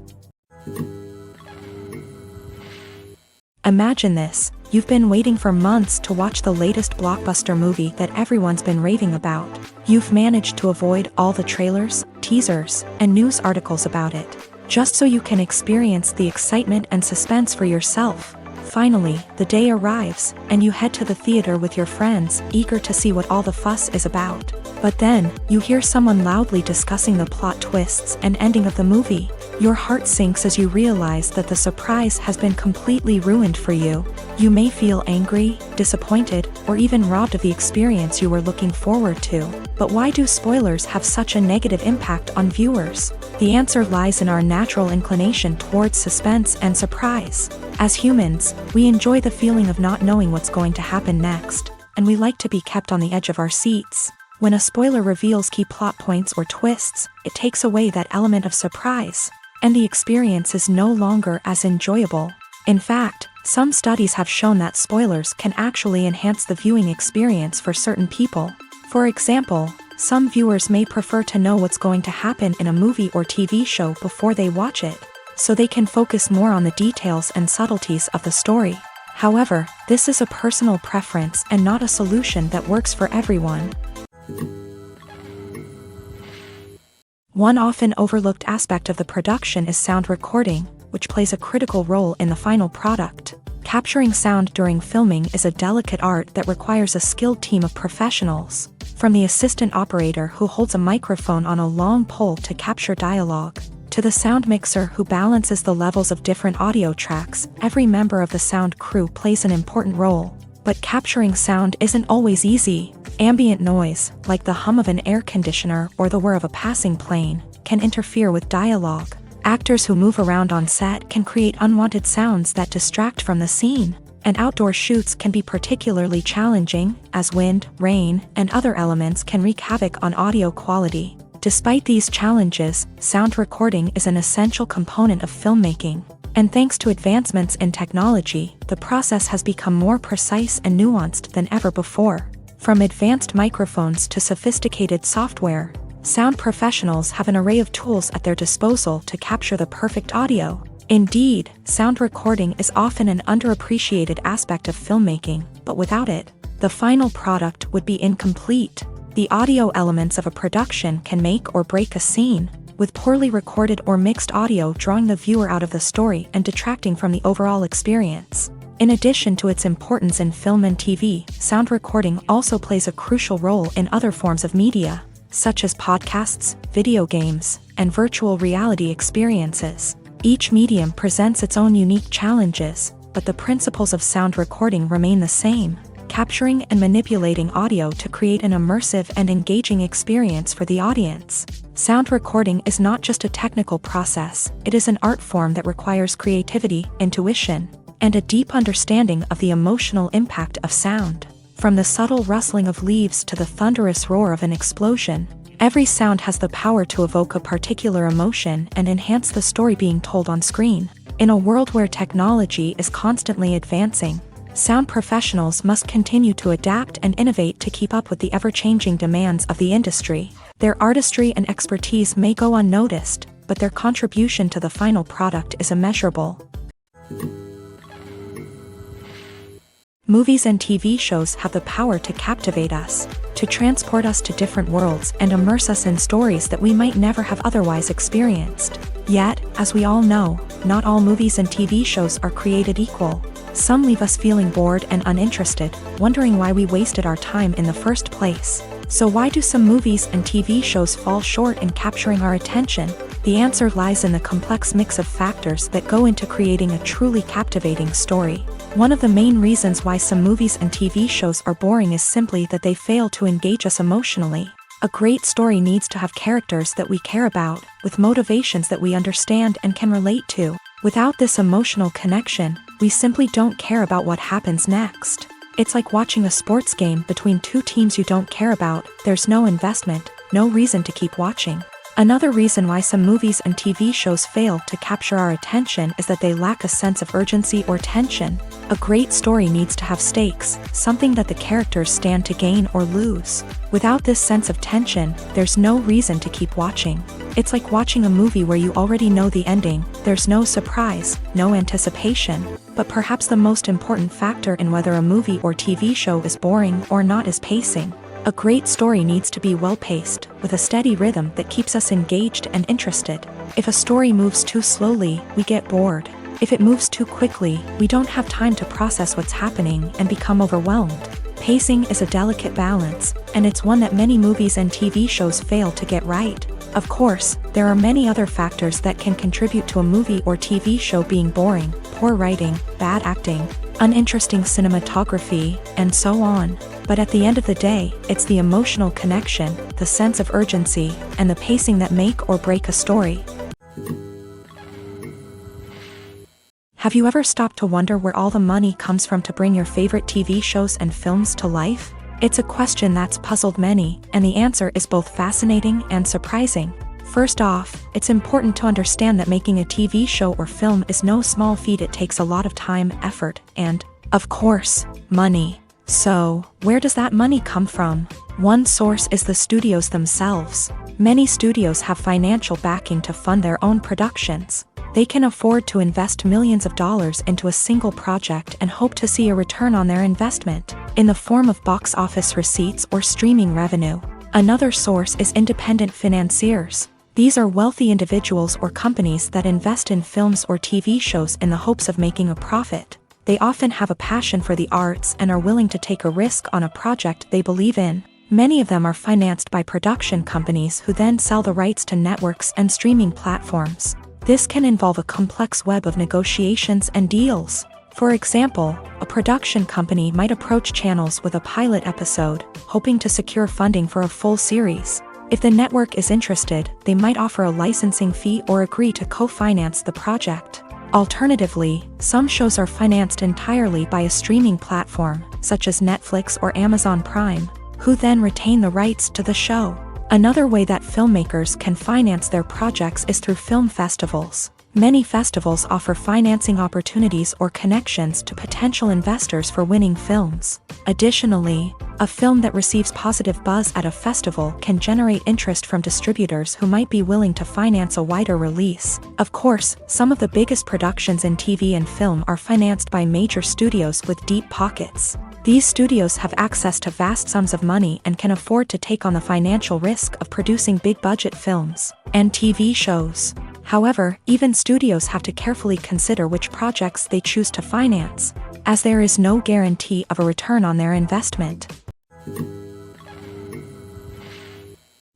Speaker 1: Imagine this: you've been waiting for months to watch the latest blockbuster movie that everyone's been raving about. You've managed to avoid all the trailers, teasers, and news articles about it, just so you can experience the excitement and suspense for yourself. Finally, the day arrives, and you head to the theater with your friends, eager to see what all the fuss is about. But then, you hear someone loudly discussing the plot twists and ending of the movie. Your heart sinks as you realize that the surprise has been completely ruined for you. You may feel angry, disappointed, or even robbed of the experience you were looking forward to. But why do spoilers have such a negative impact on viewers? The answer lies in our natural inclination towards suspense and surprise. As humans, we enjoy the feeling of not knowing what's going to happen next, and we like to be kept on the edge of our seats. When a spoiler reveals key plot points or twists, it takes away that element of surprise, and the experience is no longer as enjoyable. In fact, some studies have shown that spoilers can actually enhance the viewing experience for certain people. For example, some viewers may prefer to know what's going to happen in a movie or TV show before they watch it, so they can focus more on the details and subtleties of the story. However, this is a personal preference and not a solution that works for everyone. One often overlooked aspect of the production is sound recording, which plays a critical role in the final product. Capturing sound during filming is a delicate art that requires a skilled team of professionals, from the assistant operator who holds a microphone on a long pole to capture dialogue, to the sound mixer who balances the levels of different audio tracks. Every member of the sound crew plays an important role. But capturing sound isn't always easy. Ambient noise, like the hum of an air conditioner or the whir of a passing plane, can interfere with dialogue. Actors who move around on set can create unwanted sounds that distract from the scene. And outdoor shoots can be particularly challenging, as wind, rain, and other elements can wreak havoc on audio quality. Despite these challenges, sound recording is an essential component of filmmaking. And thanks to advancements in technology, the process has become more precise and nuanced than ever before. From advanced microphones to sophisticated software, sound professionals have an array of tools at their disposal to capture the perfect audio. Indeed, sound recording is often an underappreciated aspect of filmmaking, but without it, the final product would be incomplete. The audio elements of a production can make or break a scene, with poorly recorded or mixed audio drawing the viewer out of the story and detracting from the overall experience. In addition to its importance in film and TV, sound recording also plays a crucial role in other forms of media, such as podcasts, video games, and virtual reality experiences. Each medium presents its own unique challenges, but the principles of sound recording remain the same: capturing and manipulating audio to create an immersive and engaging experience for the audience. Sound recording is not just a technical process, it is an art form that requires creativity, intuition, and a deep understanding of the emotional impact of sound. From the subtle rustling of leaves to the thunderous roar of an explosion, every sound has the power to evoke a particular emotion and enhance the story being told on screen. In a world where technology is constantly advancing, sound professionals must continue to adapt and innovate to keep up with the ever-changing demands of the industry. Their artistry and expertise may go unnoticed, but their contribution to the final product is immeasurable. Movies and TV shows have the power to captivate us, to transport us to different worlds and immerse us in stories that we might never have otherwise experienced. Yet, as we all know, not all movies and TV shows are created equal. Some leave us feeling bored and uninterested, wondering why we wasted our time in the first place. So why do some movies and TV shows fall short in capturing our attention? The answer lies in the complex mix of factors that go into creating a truly captivating story. One of the main reasons why some movies and TV shows are boring is simply that they fail to engage us emotionally. A great story needs to have characters that we care about, with motivations that we understand and can relate to. Without this emotional connection, we simply don't care about what happens next. It's like watching a sports game between two teams you don't care about. There's no investment, no reason to keep watching. Another reason why some movies and TV shows fail to capture our attention is that they lack a sense of urgency or tension. A great story needs to have stakes, something that the characters stand to gain or lose. Without this sense of tension, there's no reason to keep watching. It's like watching a movie where you already know the ending, there's no surprise, no anticipation. But perhaps the most important factor in whether a movie or TV show is boring or not is pacing. A great story needs to be well-paced, with a steady rhythm that keeps us engaged and interested. If a story moves too slowly, we get bored. If it moves too quickly, we don't have time to process what's happening and become overwhelmed. Pacing is a delicate balance, and it's one that many movies and TV shows fail to get right. Of course, there are many other factors that can contribute to a movie or TV show being boring: poor writing, bad acting, uninteresting cinematography, and so on. But at the end of the day, it's the emotional connection, the sense of urgency, and the pacing that make or break a story. Have you ever stopped to wonder where all the money comes from to bring your favorite TV shows and films to life? It's a question that's puzzled many, and the answer is both fascinating and surprising. First off, it's important to understand that making a TV show or film is no small feat. It takes a lot of time, effort, and, of course, money. So, where does that money come from? One source is the studios themselves. Many studios have financial backing to fund their own productions. They can afford to invest millions of dollars into a single project and hope to see a return on their investment, in the form of box office receipts or streaming revenue. Another source is independent financiers. These are wealthy individuals or companies that invest in films or TV shows in the hopes of making a profit. They often have a passion for the arts and are willing to take a risk on a project they believe in. Many of them are financed by production companies who then sell the rights to networks and streaming platforms. This can involve a complex web of negotiations and deals. For example, a production company might approach channels with a pilot episode, hoping to secure funding for a full series. If the network is interested, they might offer a licensing fee or agree to co-finance the project. Alternatively, some shows are financed entirely by a streaming platform, such as Netflix or Amazon Prime, who then retain the rights to the show. Another way that filmmakers can finance their projects is through film festivals. Many festivals offer financing opportunities or connections to potential investors for winning films. Additionally, a film that receives positive buzz at a festival can generate interest from distributors who might be willing to finance a wider release. Of course, some of the biggest productions in TV and film are financed by major studios with deep pockets. These studios have access to vast sums of money and can afford to take on the financial risk of producing big-budget films and TV shows. However, even studios have to carefully consider which projects they choose to finance, as there is no guarantee of a return on their investment.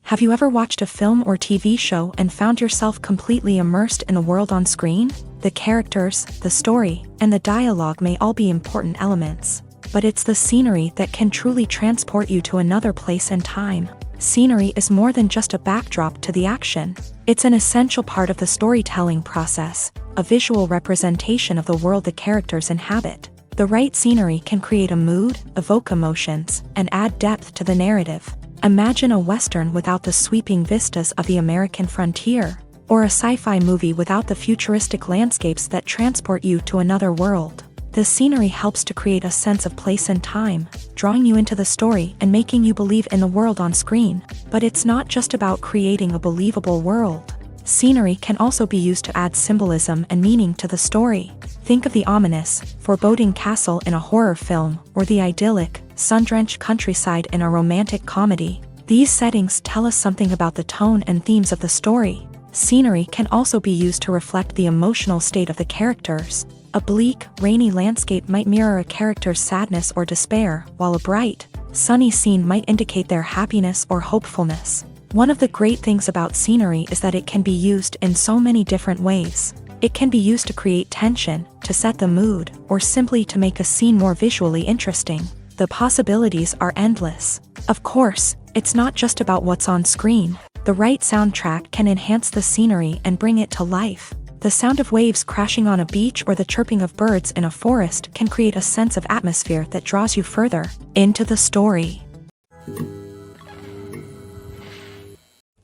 Speaker 1: Have you ever watched a film or TV show and found yourself completely immersed in the world on screen? The characters, the story, and the dialogue may all be important elements, but it's the scenery that can truly transport you to another place and time. Scenery is more than just a backdrop to the action. It's an essential part of the storytelling process, a visual representation of the world the characters inhabit. The right scenery can create a mood, evoke emotions, and add depth to the narrative. Imagine a Western without the sweeping vistas of the American frontier, or a sci-fi movie without the futuristic landscapes that transport you to another world. The scenery helps to create a sense of place and time, drawing you into the story and making you believe in the world on screen. But it's not just about creating a believable world. Scenery can also be used to add symbolism and meaning to the story. Think of the ominous, foreboding castle in a horror film, or the idyllic, sun-drenched countryside in a romantic comedy. These settings tell us something about the tone and themes of the story. Scenery can also be used to reflect the emotional state of the characters. A bleak, rainy landscape might mirror a character's sadness or despair, while a bright, sunny scene might indicate their happiness or hopefulness. One of the great things about scenery is that it can be used in so many different ways. It can be used to create tension, to set the mood, or simply to make a scene more visually interesting. The possibilities are endless. Of course, it's not just about what's on screen. The right soundtrack can enhance the scenery and bring it to life. The sound of waves crashing on a beach or the chirping of birds in a forest can create a sense of atmosphere that draws you further into the story.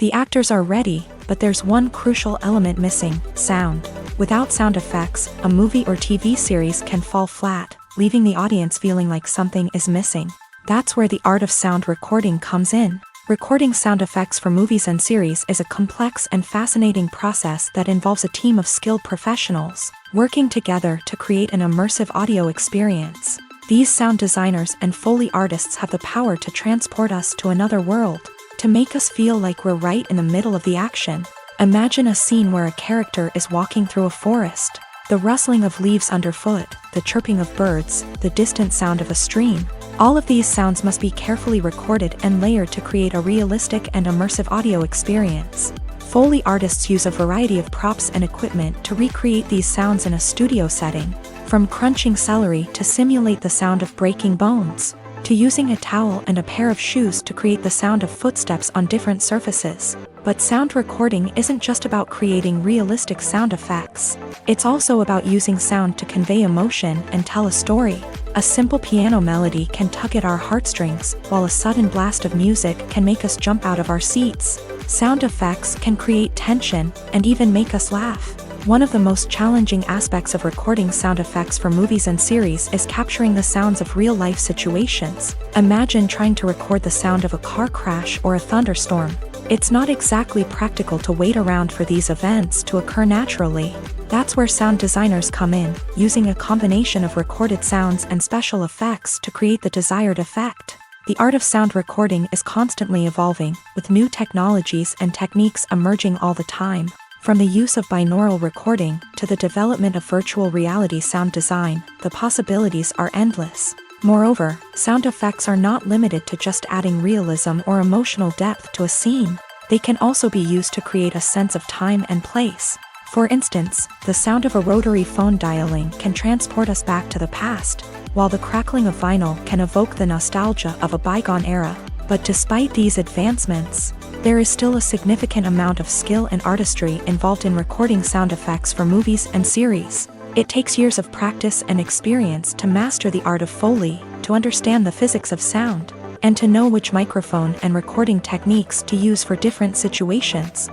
Speaker 1: The actors are ready, but there's one crucial element missing: sound. Without sound effects, a movie or TV series can fall flat, leaving the audience feeling like something is missing. That's where the art of sound recording comes in. Recording sound effects for movies and series is a complex and fascinating process that involves a team of skilled professionals working together to create an immersive audio experience. These sound designers and Foley artists have the power to transport us to another world, to make us feel like we're right in the middle of the action. Imagine a scene where a character is walking through a forest. The rustling of leaves underfoot, the chirping of birds, the distant sound of a stream. All of these sounds must be carefully recorded and layered to create a realistic and immersive audio experience. Foley artists use a variety of props and equipment to recreate these sounds in a studio setting, from crunching celery to simulate the sound of breaking bones, to using a towel and a pair of shoes to create the sound of footsteps on different surfaces. But sound recording isn't just about creating realistic sound effects. It's also about using sound to convey emotion and tell a story. A simple piano melody can tug at our heartstrings, while a sudden blast of music can make us jump out of our seats. Sound effects can create tension and even make us laugh. One of the most challenging aspects of recording sound effects for movies and series is capturing the sounds of real-life situations. Imagine trying to record the sound of a car crash or a thunderstorm. It's not exactly practical to wait around for these events to occur naturally. That's where sound designers come in, using a combination of recorded sounds and special effects to create the desired effect. The art of sound recording is constantly evolving, with new technologies and techniques emerging all the time. From the use of binaural recording to the development of virtual reality sound design, the possibilities are endless. Moreover, sound effects are not limited to just adding realism or emotional depth to a scene. They can also be used to create a sense of time and place. For instance, the sound of a rotary phone dialing can transport us back to the past, while the crackling of vinyl can evoke the nostalgia of a bygone era. But despite these advancements, there is still a significant amount of skill and artistry involved in recording sound effects for movies and series. It takes years of practice and experience to master the art of Foley, to understand the physics of sound, and to know which microphone and recording techniques to use for different situations.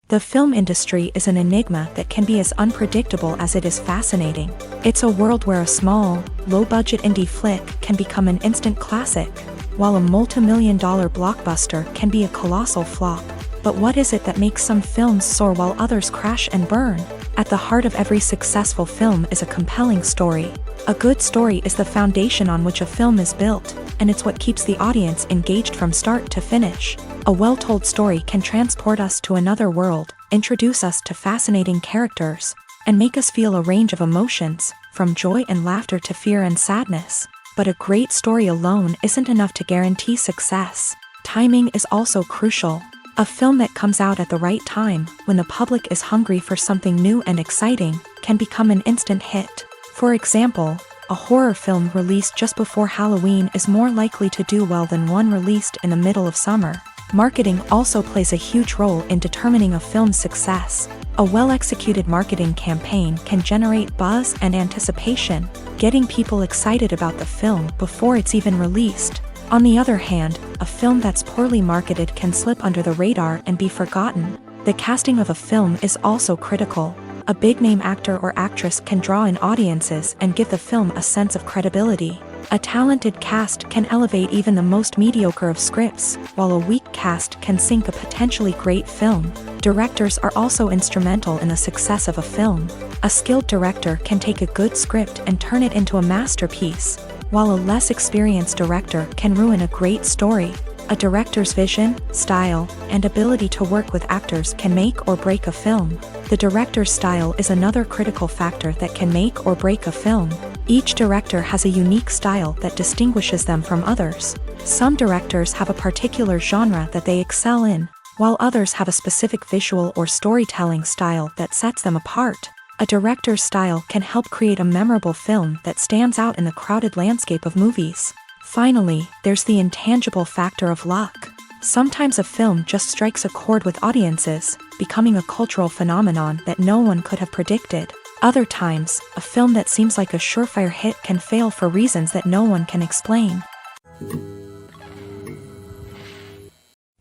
Speaker 1: The film industry is an enigma that can be as unpredictable as it is fascinating. It's a world where a small, low-budget indie flick can become an instant classic, while a multi-million-dollar blockbuster can be a colossal flop. But what is it that makes some films soar while others crash and burn? At the heart of every successful film is a compelling story. A good story is the foundation on which a film is built, and it's what keeps the audience engaged from start to finish. A well-told story can transport us to another world, introduce us to fascinating characters, and make us feel a range of emotions, from joy and laughter to fear and sadness. But a great story alone isn't enough to guarantee success. Timing is also crucial. A film that comes out at the right time, when the public is hungry for something new and exciting, can become an instant hit. For example, a horror film released just before Halloween is more likely to do well than one released in the middle of summer. Marketing also plays a huge role in determining a film's success. A well-executed marketing campaign can generate buzz and anticipation, getting people excited about the film before it's even released. On the other hand, a film that's poorly marketed can slip under the radar and be forgotten. The casting of a film is also critical. A big-name actor or actress can draw in audiences and give the film a sense of credibility. A talented cast can elevate even the most mediocre of scripts, while a weak cast can sink a potentially great film. Directors are also instrumental in the success of a film. A skilled director can take a good script and turn it into a masterpiece, while a less experienced director can ruin a great story. A director's vision, style, and ability to work with actors can make or break a film. The director's style is another critical factor that can make or break a film. Each director has a unique style that distinguishes them from others. Some directors have a particular genre that they excel in, while others have a specific visual or storytelling style that sets them apart. A director's style can help create a memorable film that stands out in the crowded landscape of movies. Finally, there's the intangible factor of luck. Sometimes a film just strikes a chord with audiences, becoming a cultural phenomenon that no one could have predicted. Other times, a film that seems like a surefire hit can fail for reasons that no one can explain.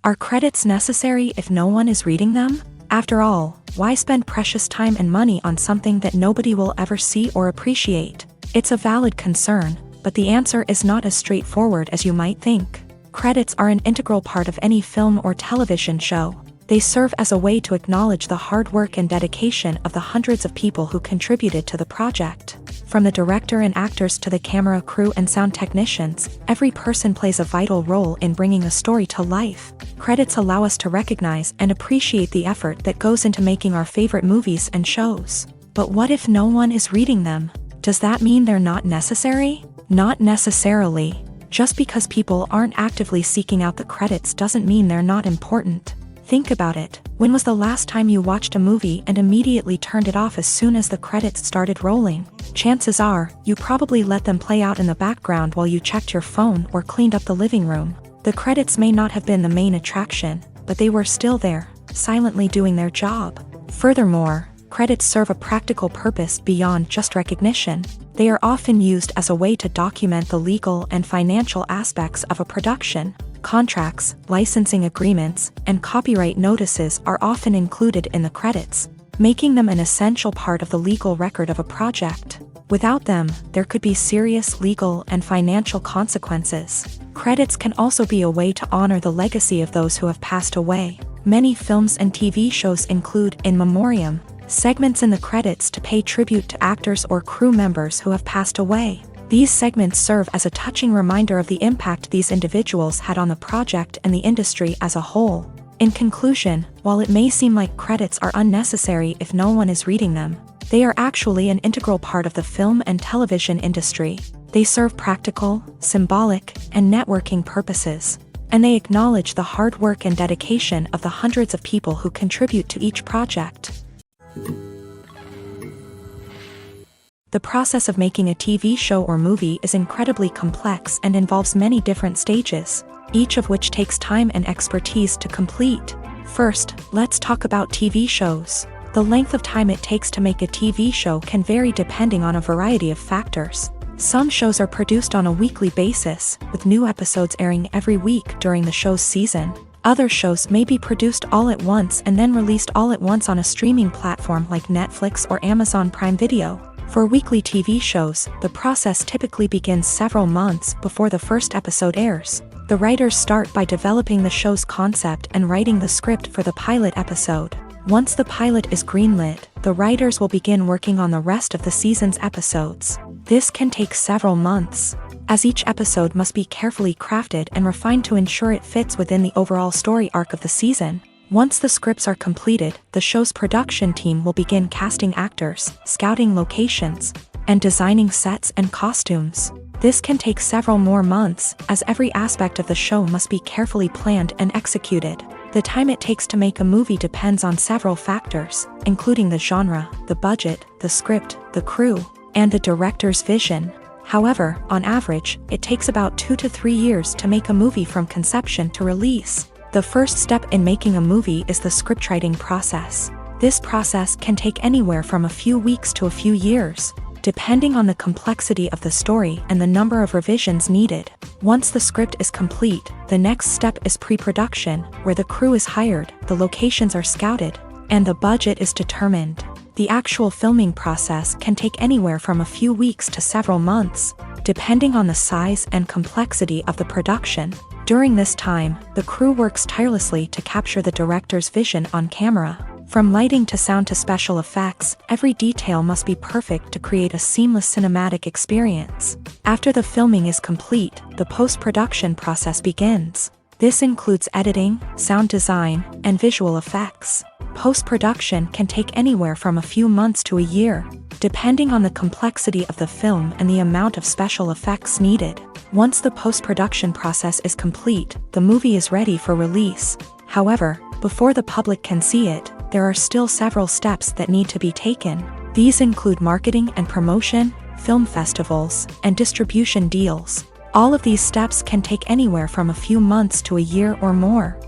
Speaker 1: Are credits necessary if no one is reading them? After all, why spend precious time and money on something that nobody will ever see or appreciate? It's a valid concern, but the answer is not as straightforward as you might think. Credits are an integral part of any film or television show. They serve as a way to acknowledge the hard work and dedication of the hundreds of people who contributed to the project. From the director and actors to the camera crew and sound technicians, every person plays a vital role in bringing a story to life. Credits allow us to recognize and appreciate the effort that goes into making our favorite movies and shows. But what if no one is reading them? Does that mean they're not necessary? Not necessarily. Just because people aren't actively seeking out the credits doesn't mean they're not important. Think about it. When was the last time you watched a movie and immediately turned it off as soon as the credits started rolling? Chances are, you probably let them play out in the background while you checked your phone or cleaned up the living room. The credits may not have been the main attraction, but they were still there, silently doing their job. Furthermore, credits serve a practical purpose beyond just recognition. They are often used as a way to document the legal and financial aspects of a production. Contracts, licensing agreements, and copyright notices are often included in the credits, making them an essential part of the legal record of a project. Without them, there could be serious legal and financial consequences. Credits can also be a way to honor the legacy of those who have passed away. Many films and TV shows include in memoriam segments in the credits to pay tribute to actors or crew members who have passed away. These segments serve as a touching reminder of the impact these individuals had on the project and the industry as a whole. In conclusion, while it may seem like credits are unnecessary if no one is reading them, they are actually an integral part of the film and television industry. They serve practical, symbolic, and networking purposes, and they acknowledge the hard work and dedication of the hundreds of people who contribute to each project. The process of making a TV show or movie is incredibly complex and involves many different stages, each of which takes time and expertise to complete. First, let's talk about TV shows. The length of time it takes to make a TV show can vary depending on a variety of factors. Some shows are produced on a weekly basis, with new episodes airing every week during the show's season. Other shows may be produced all at once and then released all at once on a streaming platform like Netflix or Amazon Prime Video. For weekly TV shows, the process typically begins several months before the first episode airs. The writers start by developing the show's concept and writing the script for the pilot episode. Once the pilot is greenlit, the writers will begin working on the rest of the season's episodes. This can take several months, as each episode must be carefully crafted and refined to ensure it fits within the overall story arc of the season. Once the scripts are completed, the show's production team will begin casting actors, scouting locations, and designing sets and costumes. This can take several more months, as every aspect of the show must be carefully planned and executed. The time it takes to make a movie depends on several factors, including the genre, the budget, the script, the crew, and the director's vision. However, on average, it takes about 2 to 3 years to make a movie from conception to release. The first step in making a movie is the scriptwriting process. This process can take anywhere from a few weeks to a few years, depending on the complexity of the story and the number of revisions needed. Once the script is complete, the next step is pre-production, where the crew is hired, the locations are scouted, and the budget is determined. The actual filming process can take anywhere from a few weeks to several months, depending on the size and complexity of the production. During this time, the crew works tirelessly to capture the director's vision on camera. From lighting to sound to special effects, every detail must be perfect to create a seamless cinematic experience. After the filming is complete, the post-production process begins. This includes editing, sound design, and visual effects. Post-production can take anywhere from a few months to a year, depending on the complexity of the film and the amount of special effects needed. Once the post-production process is complete, the movie is ready for release. However, before the public can see it, there are still several steps that need to be taken. These include marketing and promotion, film festivals, and distribution deals. All of these steps can take anywhere from a few months to a year or more.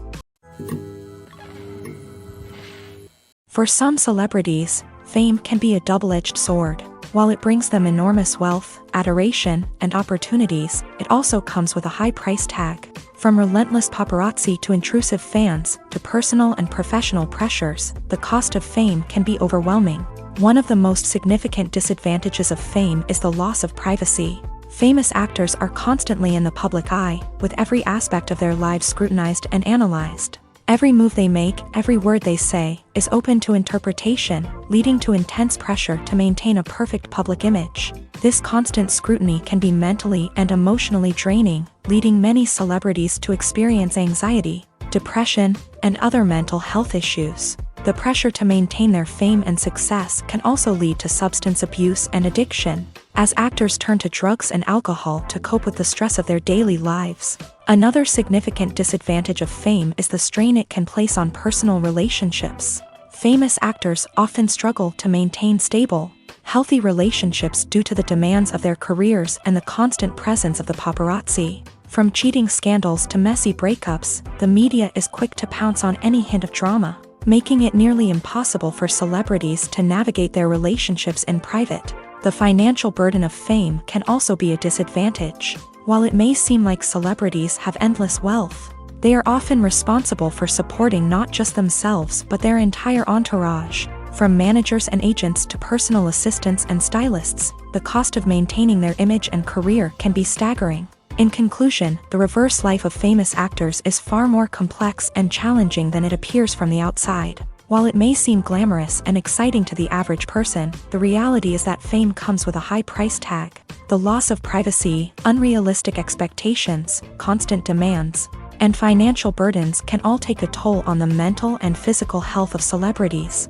Speaker 1: For some celebrities, fame can be a double-edged sword. While it brings them enormous wealth, adoration, and opportunities, it also comes with a high price tag. From relentless paparazzi to intrusive fans, to personal and professional pressures, the cost of fame can be overwhelming. One of the most significant disadvantages of fame is the loss of privacy. Famous actors are constantly in the public eye, with every aspect of their lives scrutinized and analyzed. Every move they make, every word they say, is open to interpretation, leading to intense pressure to maintain a perfect public image. This constant scrutiny can be mentally and emotionally draining, leading many celebrities to experience anxiety, depression, and other mental health issues. The pressure to maintain their fame and success can also lead to substance abuse and addiction, as actors turn to drugs and alcohol to cope with the stress of their daily lives. Another significant disadvantage of fame is the strain it can place on personal relationships. Famous actors often struggle to maintain stable, healthy relationships due to the demands of their careers and the constant presence of the paparazzi. From cheating scandals to messy breakups, the media is quick to pounce on any hint of drama, making it nearly impossible for celebrities to navigate their relationships in private. The financial burden of fame can also be a disadvantage. While it may seem like celebrities have endless wealth, they are often responsible for supporting not just themselves but their entire entourage. From managers and agents to personal assistants and stylists, the cost of maintaining their image and career can be staggering. In conclusion, the reverse life of famous actors is far more complex and challenging than it appears from the outside. While it may seem glamorous and exciting to the average person, the reality is that fame comes with a high price tag. The loss of privacy, unrealistic expectations, constant demands, and financial burdens can all take a toll on the mental and physical health of celebrities.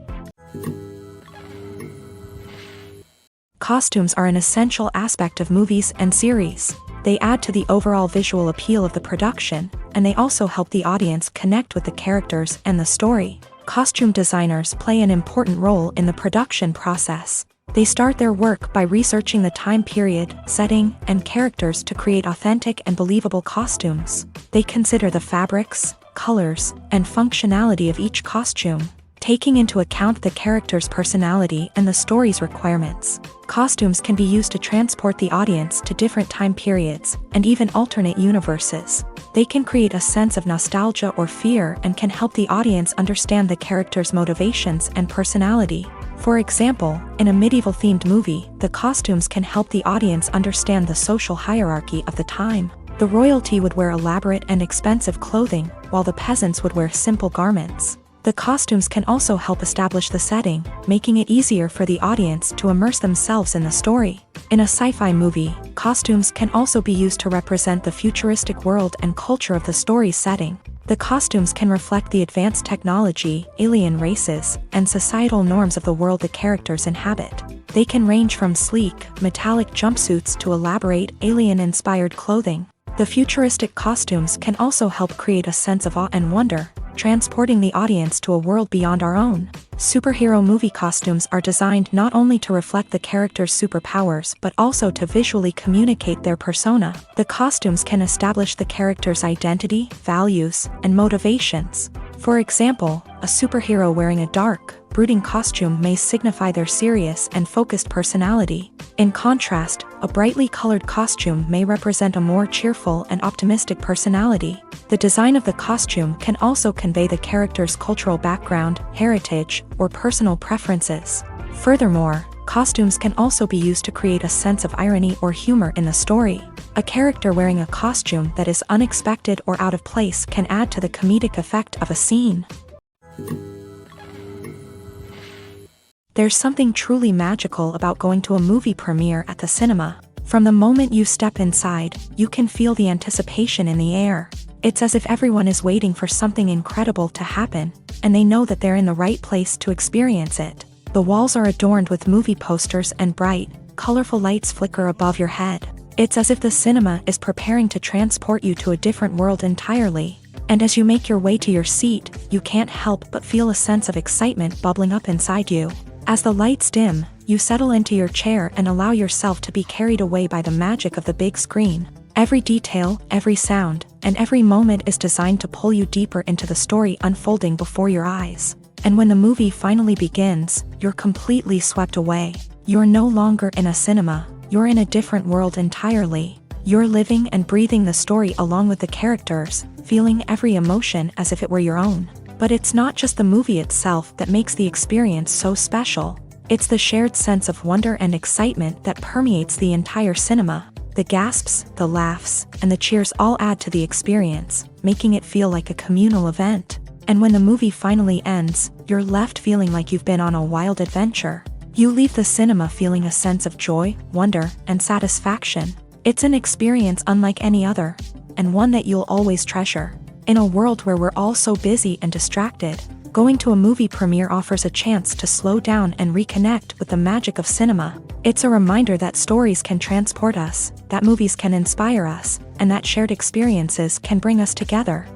Speaker 1: Costumes are an essential aspect of movies and series. They add to the overall visual appeal of the production, and they also help the audience connect with the characters and the story. Costume designers play an important role in the production process. They start their work by researching the time period, setting, and characters to create authentic and believable costumes. They consider the fabrics, colors, and functionality of each costume, taking into account the character's personality and the story's requirements. Costumes can be used to transport the audience to different time periods, and even alternate universes. They can create a sense of nostalgia or fear and can help the audience understand the character's motivations and personality. For example, in a medieval-themed movie, the costumes can help the audience understand the social hierarchy of the time. The royalty would wear elaborate and expensive clothing, while the peasants would wear simple garments. The costumes can also help establish the setting, making it easier for the audience to immerse themselves in the story. In a sci-fi movie, costumes can also be used to represent the futuristic world and culture of the story's setting. The costumes can reflect the advanced technology, alien races, and societal norms of the world the characters inhabit. They can range from sleek, metallic jumpsuits to elaborate, alien-inspired clothing. The futuristic costumes can also help create a sense of awe and wonder, transporting the audience to a world beyond our own. Superhero movie costumes are designed not only to reflect the character's superpowers but also to visually communicate their persona. The costumes can establish the character's identity, values, and motivations. For example, a superhero wearing a dark, brooding costume may signify their serious and focused personality. In contrast, a brightly colored costume may represent a more cheerful and optimistic personality. The design of the costume can also convey the character's cultural background, heritage, or personal preferences. Furthermore, costumes can also be used to create a sense of irony or humor in the story. A character wearing a costume that is unexpected or out of place can add to the comedic effect of a scene. There's something truly magical about going to a movie premiere at the cinema. From the moment you step inside, you can feel the anticipation in the air. It's as if everyone is waiting for something incredible to happen, and they know that they're in the right place to experience it. The walls are adorned with movie posters and bright, colorful lights flicker above your head. It's as if the cinema is preparing to transport you to a different world entirely. And as you make your way to your seat, you can't help but feel a sense of excitement bubbling up inside you. As the lights dim, you settle into your chair and allow yourself to be carried away by the magic of the big screen. Every detail, every sound, and every moment is designed to pull you deeper into the story unfolding before your eyes. And when the movie finally begins, you're completely swept away. You're no longer in a cinema, you're in a different world entirely. You're living and breathing the story along with the characters, feeling every emotion as if it were your own. But it's not just the movie itself that makes the experience so special. It's the shared sense of wonder and excitement that permeates the entire cinema. The gasps, the laughs, and the cheers all add to the experience, making it feel like a communal event. And when the movie finally ends, you're left feeling like you've been on a wild adventure. You leave the cinema feeling a sense of joy, wonder, and satisfaction. It's an experience unlike any other, and one that you'll always treasure. In a world where we're all so busy and distracted, going to a movie premiere offers a chance to slow down and reconnect with the magic of cinema. It's a reminder that stories can transport us, that movies can inspire us, and that shared experiences can bring us together.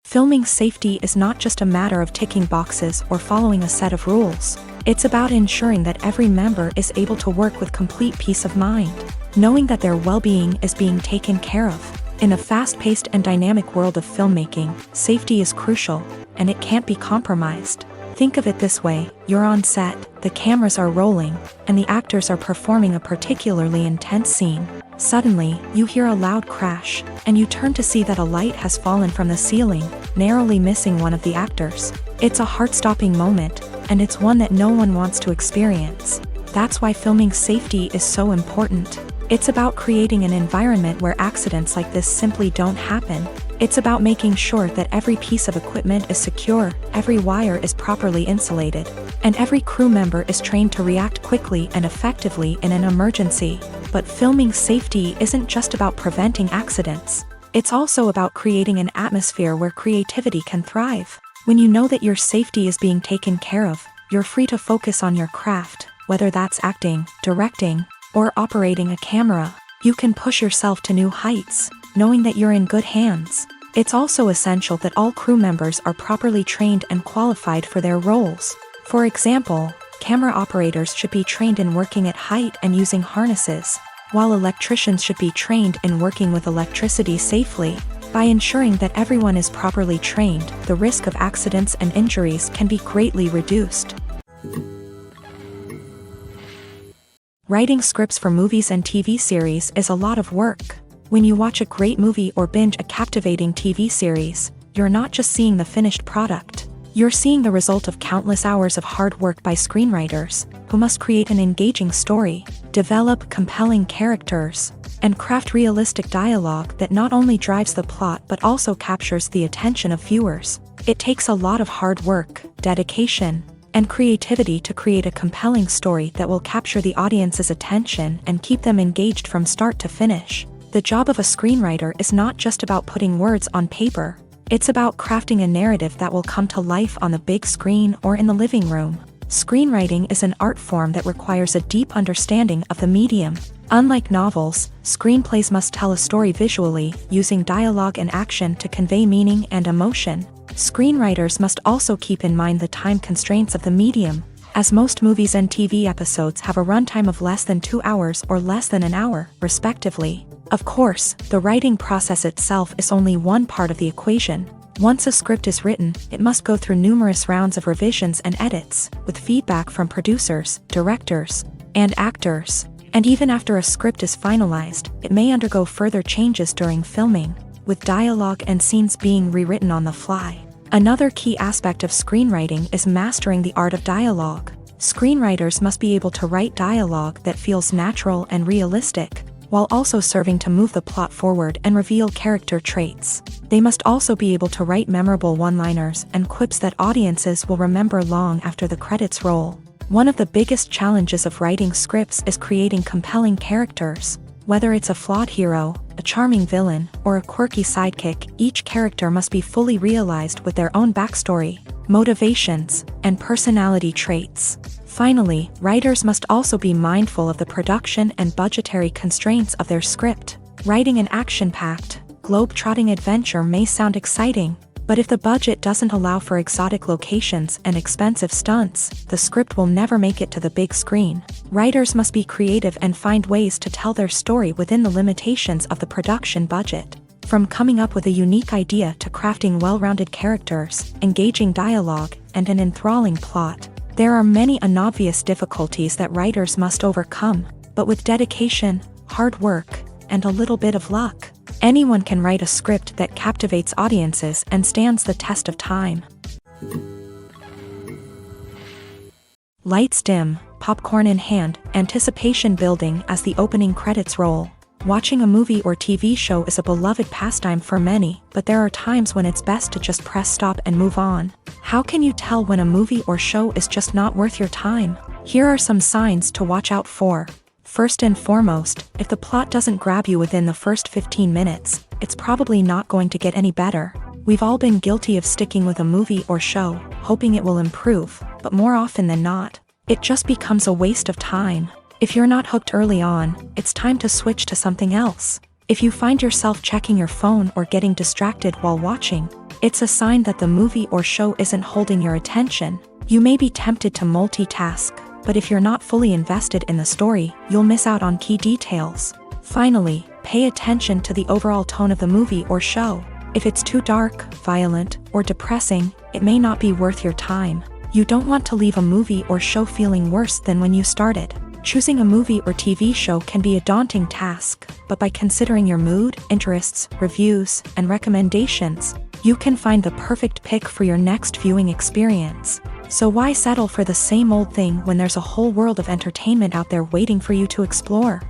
Speaker 1: Filming safety is not just a matter of ticking boxes or following a set of rules. It's about ensuring that every member is able to work with complete peace of mind, knowing that their well-being is being taken care of. In a fast-paced and dynamic world of filmmaking, safety is crucial, and it can't be compromised. Think of it this way: you're on set, the cameras are rolling, and the actors are performing a particularly intense scene. Suddenly, you hear a loud crash, and you turn to see that a light has fallen from the ceiling, narrowly missing one of the actors. It's a heart-stopping moment, and it's one that no one wants to experience. That's why filming safety is so important. It's about creating an environment where accidents like this simply don't happen. It's about making sure that every piece of equipment is secure, every wire is properly insulated, and every crew member is trained to react quickly and effectively in an emergency. But filming safety isn't just about preventing accidents. It's also about creating an atmosphere where creativity can thrive. When you know that your safety is being taken care of, you're free to focus on your craft, whether that's acting, directing, or operating a camera. You can push yourself to new heights, knowing that you're in good hands. It's also essential that all crew members are properly trained and qualified for their roles. For example, camera operators should be trained in working at height and using harnesses, while electricians should be trained in working with electricity safely. By ensuring that everyone is properly trained, the risk of accidents and injuries can be greatly reduced. Writing scripts for movies and TV series is a lot of work. When you watch a great movie or binge a captivating TV series, you're not just seeing the finished product. You're seeing the result of countless hours of hard work by screenwriters, who must create an engaging story, develop compelling characters, and craft realistic dialogue that not only drives the plot but also captures the attention of viewers. It takes a lot of hard work, dedication, and creativity to create a compelling story that will capture the audience's attention and keep them engaged from start to finish. The job of a screenwriter is not just about putting words on paper. It's about crafting a narrative that will come to life on the big screen or in the living room. Screenwriting is an art form that requires a deep understanding of the medium. Unlike novels, screenplays must tell a story visually, using dialogue and action to convey meaning and emotion. Screenwriters must also keep in mind the time constraints of the medium, as most movies and TV episodes have a runtime of less than 2 hours or less than an hour, respectively. Of course, the writing process itself is only one part of the equation. Once a script is written, it must go through numerous rounds of revisions and edits, with feedback from producers, directors, and actors. And even after a script is finalized, it may undergo further changes during filming, with dialogue and scenes being rewritten on the fly. Another key aspect of screenwriting is mastering the art of dialogue. Screenwriters must be able to write dialogue that feels natural and realistic, while also serving to move the plot forward and reveal character traits. They must also be able to write memorable one-liners and quips that audiences will remember long after the credits roll. One of the biggest challenges of writing scripts is creating compelling characters. Whether it's a flawed hero, a charming villain, or a quirky sidekick, each character must be fully realized with their own backstory, motivations, and personality traits. Finally, writers must also be mindful of the production and budgetary constraints of their script. Writing an action-packed, globe-trotting adventure may sound exciting, but if the budget doesn't allow for exotic locations and expensive stunts, the script will never make it to the big screen. Writers must be creative and find ways to tell their story within the limitations of the production budget. From coming up with a unique idea to crafting well-rounded characters, engaging dialogue, and an enthralling plot, there are many unobvious difficulties that writers must overcome. But with dedication, hard work, and a little bit of luck, anyone can write a script that captivates audiences and stands the test of time. Lights dim, popcorn in hand, anticipation building as the opening credits roll. Watching a movie or TV show is a beloved pastime for many, but there are times when it's best to just press stop and move on. How can you tell when a movie or show is just not worth your time? Here are some signs to watch out for. First and foremost, if the plot doesn't grab you within the first 15 minutes, it's probably not going to get any better. We've all been guilty of sticking with a movie or show, hoping it will improve, but more often than not, it just becomes a waste of time. If you're not hooked early on, it's time to switch to something else. If you find yourself checking your phone or getting distracted while watching, it's a sign that the movie or show isn't holding your attention. You may be tempted to multitask, but if you're not fully invested in the story, you'll miss out on key details. Finally, pay attention to the overall tone of the movie or show. If it's too dark, violent, or depressing, it may not be worth your time. You don't want to leave a movie or show feeling worse than when you started. Choosing a movie or TV show can be a daunting task, but by considering your mood, interests, reviews, and recommendations, you can find the perfect pick for your next viewing experience. So why settle for the same old thing when there's a whole world of entertainment out there waiting for you to explore?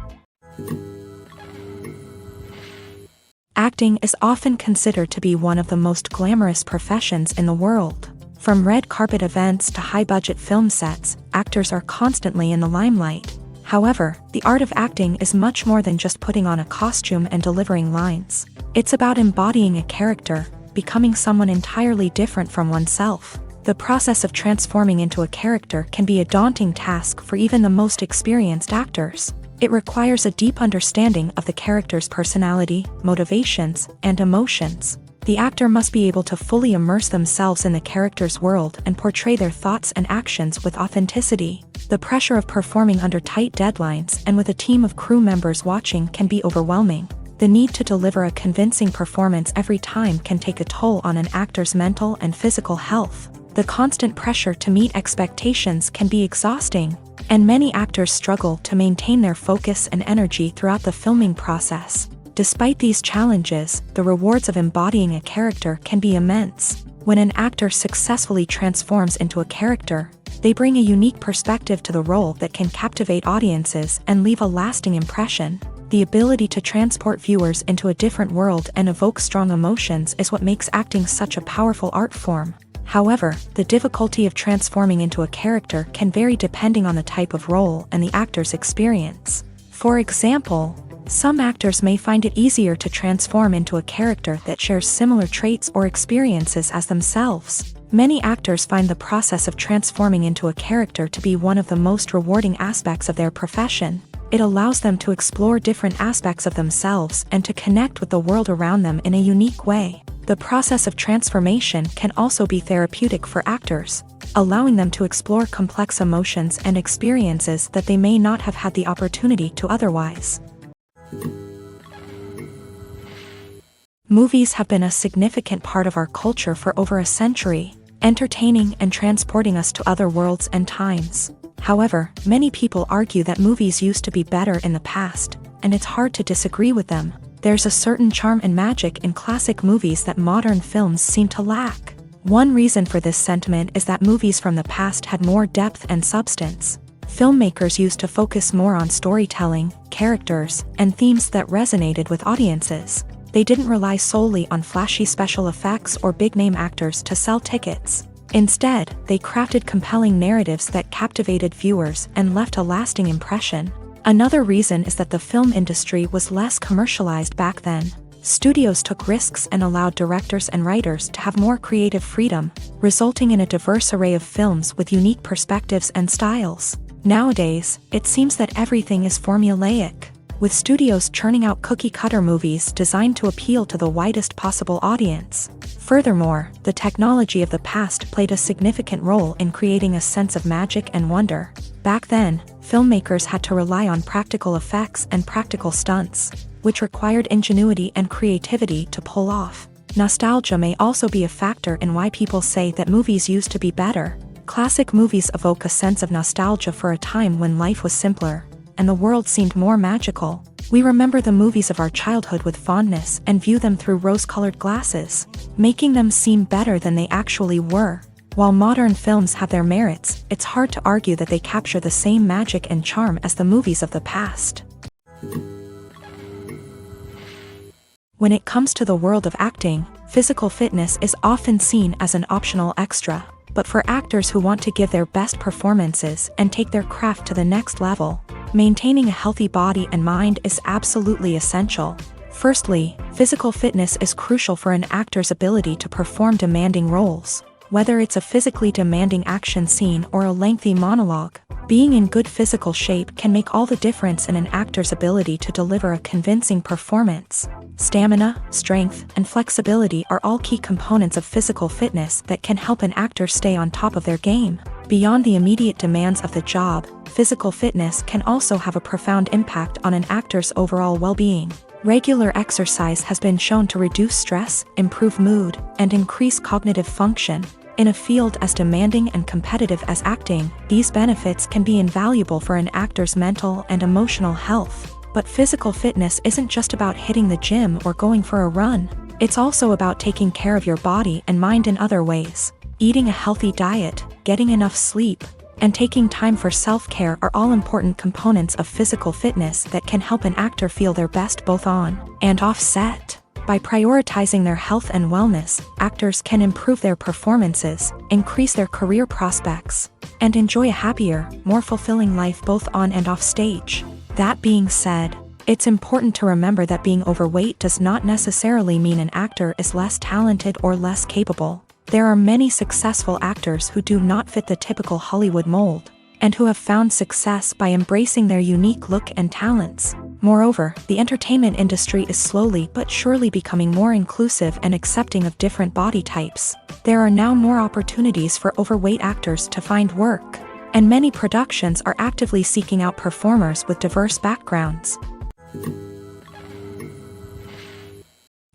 Speaker 1: Acting is often considered to be one of the most glamorous professions in the world. From red carpet events to high-budget film sets, actors are constantly in the limelight. However, the art of acting is much more than just putting on a costume and delivering lines. It's about embodying a character, becoming someone entirely different from oneself. The process of transforming into a character can be a daunting task for even the most experienced actors. It requires a deep understanding of the character's personality, motivations, and emotions. The actor must be able to fully immerse themselves in the character's world and portray their thoughts and actions with authenticity. The pressure of performing under tight deadlines and with a team of crew members watching can be overwhelming. The need to deliver a convincing performance every time can take a toll on an actor's mental and physical health. The constant pressure to meet expectations can be exhausting, and many actors struggle to maintain their focus and energy throughout the filming process. Despite these challenges, the rewards of embodying a character can be immense. When an actor successfully transforms into a character, they bring a unique perspective to the role that can captivate audiences and leave a lasting impression. The ability to transport viewers into a different world and evoke strong emotions is what makes acting such a powerful art form. However, the difficulty of transforming into a character can vary depending on the type of role and the actor's experience. For example, some actors may find it easier to transform into a character that shares similar traits or experiences as themselves. Many actors find the process of transforming into a character to be one of the most rewarding aspects of their profession. It allows them to explore different aspects of themselves and to connect with the world around them in a unique way. The process of transformation can also be therapeutic for actors, allowing them to explore complex emotions and experiences that they may not have had the opportunity to otherwise. Movies have been a significant part of our culture for over a century, entertaining and transporting us to other worlds and times. However, many people argue that movies used to be better in the past, and it's hard to disagree with them. There's a certain charm and magic in classic movies that modern films seem to lack. One reason for this sentiment is that movies from the past had more depth and substance. Filmmakers used to focus more on storytelling, characters, and themes that resonated with audiences. They didn't rely solely on flashy special effects or big-name actors to sell tickets. Instead, they crafted compelling narratives that captivated viewers and left a lasting impression. Another reason is that the film industry was less commercialized back then. Studios took risks and allowed directors and writers to have more creative freedom, resulting in a diverse array of films with unique perspectives and styles. Nowadays, it seems that everything is formulaic, with studios churning out cookie-cutter movies designed to appeal to the widest possible audience. Furthermore, the technology of the past played a significant role in creating a sense of magic and wonder. Back then, filmmakers had to rely on practical effects and practical stunts, which required ingenuity and creativity to pull off. Nostalgia may also be a factor in why people say that movies used to be better. Classic movies evoke a sense of nostalgia for a time when life was simpler. and the world seemed more magical. We remember the movies of our childhood with fondness and view them through rose-colored glasses, making them seem better than they actually were. While modern films have their merits, it's hard to argue that they capture the same magic and charm as the movies of the past. When it comes to the world of acting, physical fitness is often seen as an optional extra. But for actors who want to give their best performances and take their craft to the next level, maintaining a healthy body and mind is absolutely essential. Firstly, physical fitness is crucial for an actor's ability to perform demanding roles. Whether it's a physically demanding action scene or a lengthy monologue, being in good physical shape can make all the difference in an actor's ability to deliver a convincing performance. Stamina, strength, and flexibility are all key components of physical fitness that can help an actor stay on top of their game. Beyond the immediate demands of the job, physical fitness can also have a profound impact on an actor's overall well-being. Regular exercise has been shown to reduce stress, improve mood, and increase cognitive function. In a field as demanding and competitive as acting, these benefits can be invaluable for an actor's mental and emotional health. But physical fitness isn't just about hitting the gym or going for a run. It's also about taking care of your body and mind in other ways. Eating a healthy diet, getting enough sleep, and taking time for self-care are all important components of physical fitness that can help an actor feel their best both on and off set. By prioritizing their health and wellness, actors can improve their performances, increase their career prospects, and enjoy a happier, more fulfilling life both on and off stage. That being said, it's important to remember that being overweight does not necessarily mean an actor is less talented or less capable. There are many successful actors who do not fit the typical Hollywood mold, and who have found success by embracing their unique look and talents. Moreover, the entertainment industry is slowly but surely becoming more inclusive and accepting of different body types. There are now more opportunities for overweight actors to find work, and many productions are actively seeking out performers with diverse backgrounds.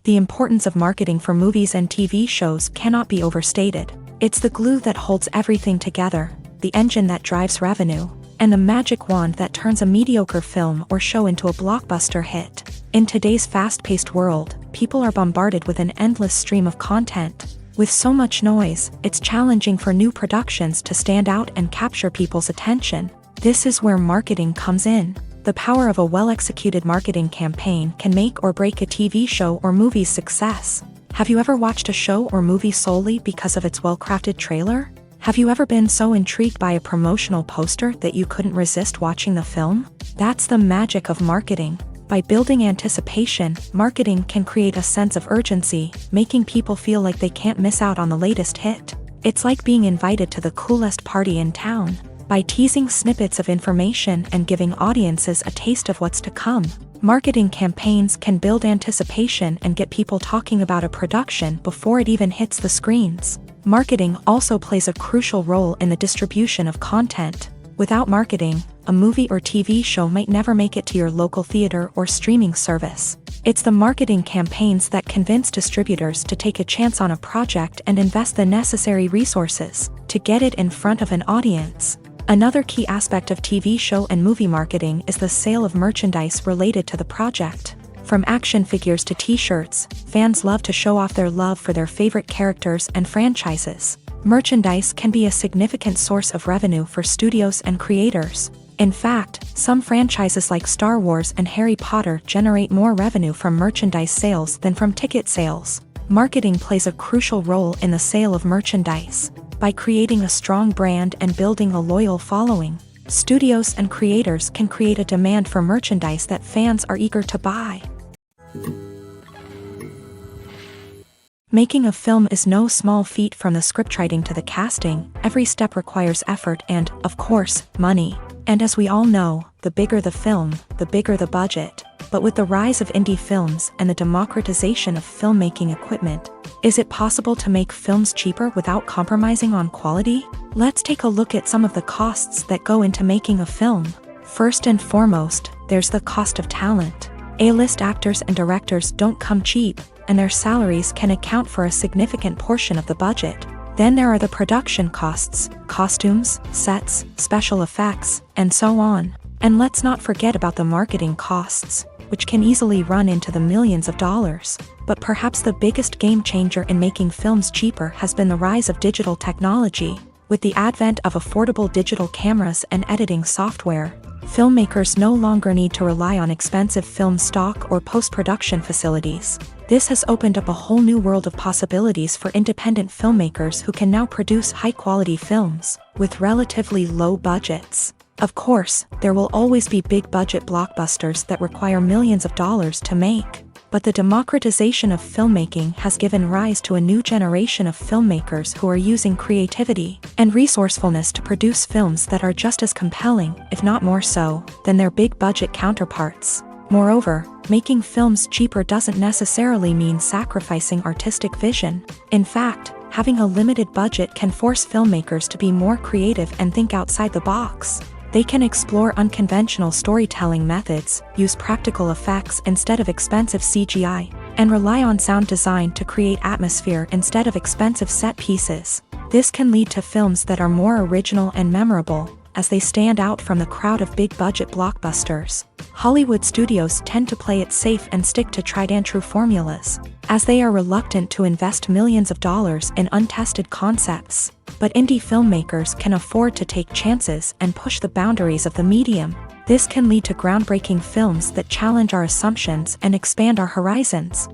Speaker 1: The importance of marketing for movies and TV shows cannot be overstated. It's the glue that holds everything together, the engine that drives revenue, and the magic wand that turns a mediocre film or show into a blockbuster hit. In today's fast-paced world, people are bombarded with an endless stream of content. With so much noise, it's challenging for new productions to stand out and capture people's attention. This is where marketing comes in. The power of a well-executed marketing campaign can make or break a TV show or movie's success. Have you ever watched a show or movie solely because of its well-crafted trailer? Have you ever been so intrigued by a promotional poster that you couldn't resist watching the film? That's the magic of marketing. By building anticipation, marketing can create a sense of urgency, making people feel like they can't miss out on the latest hit. It's like being invited to the coolest party in town. By teasing snippets of information and giving audiences a taste of what's to come, marketing campaigns can build anticipation and get people talking about a production before it even hits the screens. Marketing also plays a crucial role in the distribution of content. Without marketing, a movie or TV show might never make it to your local theater or streaming service. It's the marketing campaigns that convince distributors to take a chance on a project and invest the necessary resources to get it in front of an audience. Another key aspect of TV show and movie marketing is the sale of merchandise related to the project. From action figures to t-shirts, fans love to show off their love for their favorite characters and franchises. Merchandise can be a significant source of revenue for studios and creators. In fact, some franchises like Star Wars and Harry Potter generate more revenue from merchandise sales than from ticket sales. Marketing plays a crucial role in the sale of merchandise. By creating a strong brand and building a loyal following, studios and creators can create a demand for merchandise that fans are eager to buy. Making a film is no small feat. From the scriptwriting to the casting, every step requires effort and, of course, money. And as we all know, the bigger the film, the bigger the budget. But with the rise of indie films and the democratization of filmmaking equipment, is it possible to make films cheaper without compromising on quality? Let's take a look at some of the costs that go into making a film. First and foremost, there's the cost of talent. A-list actors and directors don't come cheap, and their salaries can account for a significant portion of the budget. Then there are the production costs, costumes, sets, special effects, and so on. And let's not forget about the marketing costs, which can easily run into the millions of dollars. But perhaps the biggest game changer in making films cheaper has been the rise of digital technology. With the advent of affordable digital cameras and editing software, filmmakers no longer need to rely on expensive film stock or post-production facilities. This has opened up a whole new world of possibilities for independent filmmakers who can now produce high-quality films with relatively low budgets. Of course, there will always be big-budget blockbusters that require millions of dollars to make. But the democratization of filmmaking has given rise to a new generation of filmmakers who are using creativity and resourcefulness to produce films that are just as compelling, if not more so, than their big-budget counterparts. Moreover, making films cheaper doesn't necessarily mean sacrificing artistic vision. In fact, having a limited budget can force filmmakers to be more creative and think outside the box. They can explore unconventional storytelling methods, use practical effects instead of expensive CGI, and rely on sound design to create atmosphere instead of expensive set pieces. This can lead to films that are more original and memorable, as they stand out from the crowd of big-budget blockbusters. Hollywood studios tend to play it safe and stick to tried-and-true formulas, as they are reluctant to invest millions of dollars in untested concepts. But indie filmmakers can afford to take chances and push the boundaries of the medium. This can lead to groundbreaking films that challenge our assumptions and expand our horizons.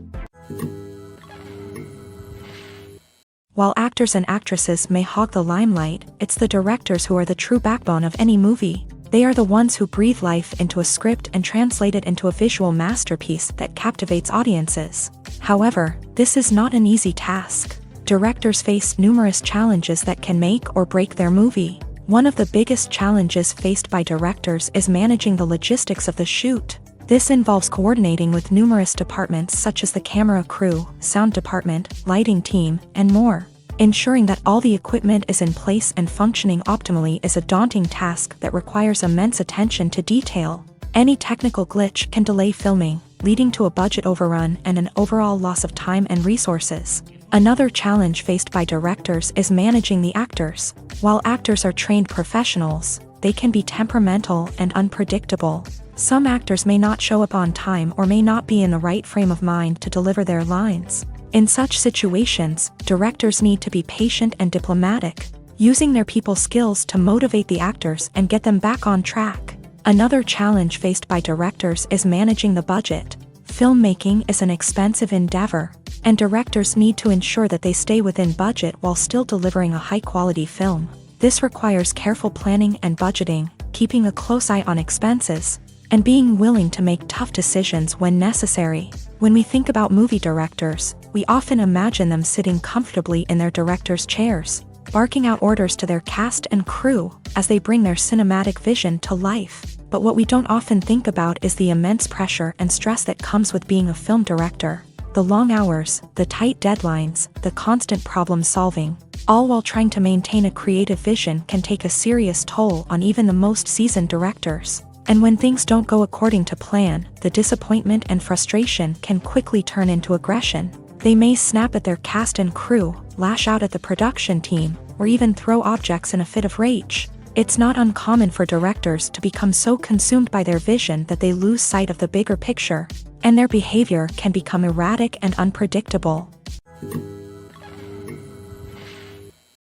Speaker 1: While actors and actresses may hog the limelight, it's the directors who are the true backbone of any movie. They are the ones who breathe life into a script and translate it into a visual masterpiece that captivates audiences. However, this is not an easy task. Directors face numerous challenges that can make or break their movie. One of the biggest challenges faced by directors is managing the logistics of the shoot. This involves coordinating with numerous departments such as the camera crew, sound department, lighting team, and more. Ensuring that all the equipment is in place and functioning optimally is a daunting task that requires immense attention to detail. Any technical glitch can delay filming, leading to a budget overrun and an overall loss of time and resources. Another challenge faced by directors is managing the actors. While actors are trained professionals, they can be temperamental and unpredictable. Some actors may not show up on time or may not be in the right frame of mind to deliver their lines. In such situations, directors need to be patient and diplomatic, using their people skills to motivate the actors and get them back on track. Another challenge faced by directors is managing the budget. Filmmaking is an expensive endeavor, and directors need to ensure that they stay within budget while still delivering a high-quality film. This requires careful planning and budgeting, keeping a close eye on expenses, and being willing to make tough decisions when necessary. When we think about movie directors, we often imagine them sitting comfortably in their director's chairs, barking out orders to their cast and crew as they bring their cinematic vision to life. But what we don't often think about is the immense pressure and stress that comes with being a film director. The long hours, the tight deadlines, the constant problem-solving, all while trying to maintain a creative vision can take a serious toll on even the most seasoned directors. And when things don't go according to plan, the disappointment and frustration can quickly turn into aggression. They may snap at their cast and crew, lash out at the production team, or even throw objects in a fit of rage. It's not uncommon for directors to become so consumed by their vision that they lose sight of the bigger picture, and their behavior can become erratic and unpredictable.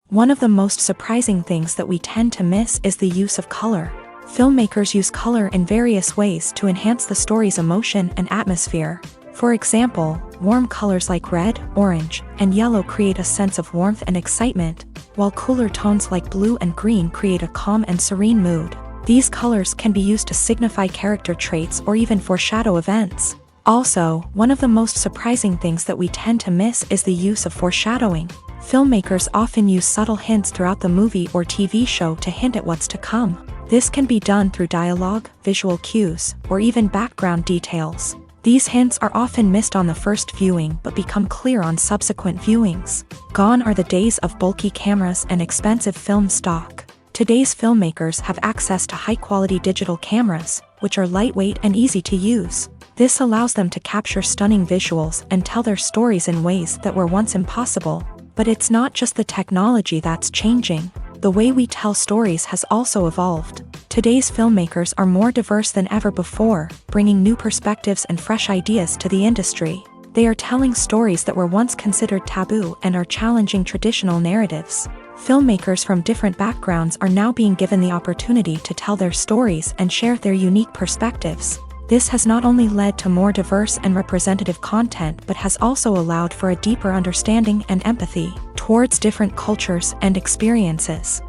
Speaker 1: One of the most surprising things that we tend to miss is the use of color. Filmmakers use color in various ways to enhance the story's emotion and atmosphere. For example, warm colors like red, orange, and yellow create a sense of warmth and excitement, while cooler tones like blue and green create a calm and serene mood. These colors can be used to signify character traits or even foreshadow events. Also, one of the most surprising things that we tend to miss is the use of foreshadowing. Filmmakers often use subtle hints throughout the movie or TV show to hint at what's to come. This can be done through dialogue, visual cues, or even background details. These hints are often missed on the first viewing but become clear on subsequent viewings. Gone are the days of bulky cameras and expensive film stock. Today's filmmakers have access to high-quality digital cameras, which are lightweight and easy to use. This allows them to capture stunning visuals and tell their stories in ways that were once impossible. But it's not just the technology that's changing. The way we tell stories has also evolved. Today's filmmakers are more diverse than ever before, bringing new perspectives and fresh ideas to the industry. They are telling stories that were once considered taboo and are challenging traditional narratives. Filmmakers from different backgrounds are now being given the opportunity to tell their stories and share their unique perspectives. This has not only led to more diverse and representative content but has also allowed for a deeper understanding and empathy towards different cultures and experiences.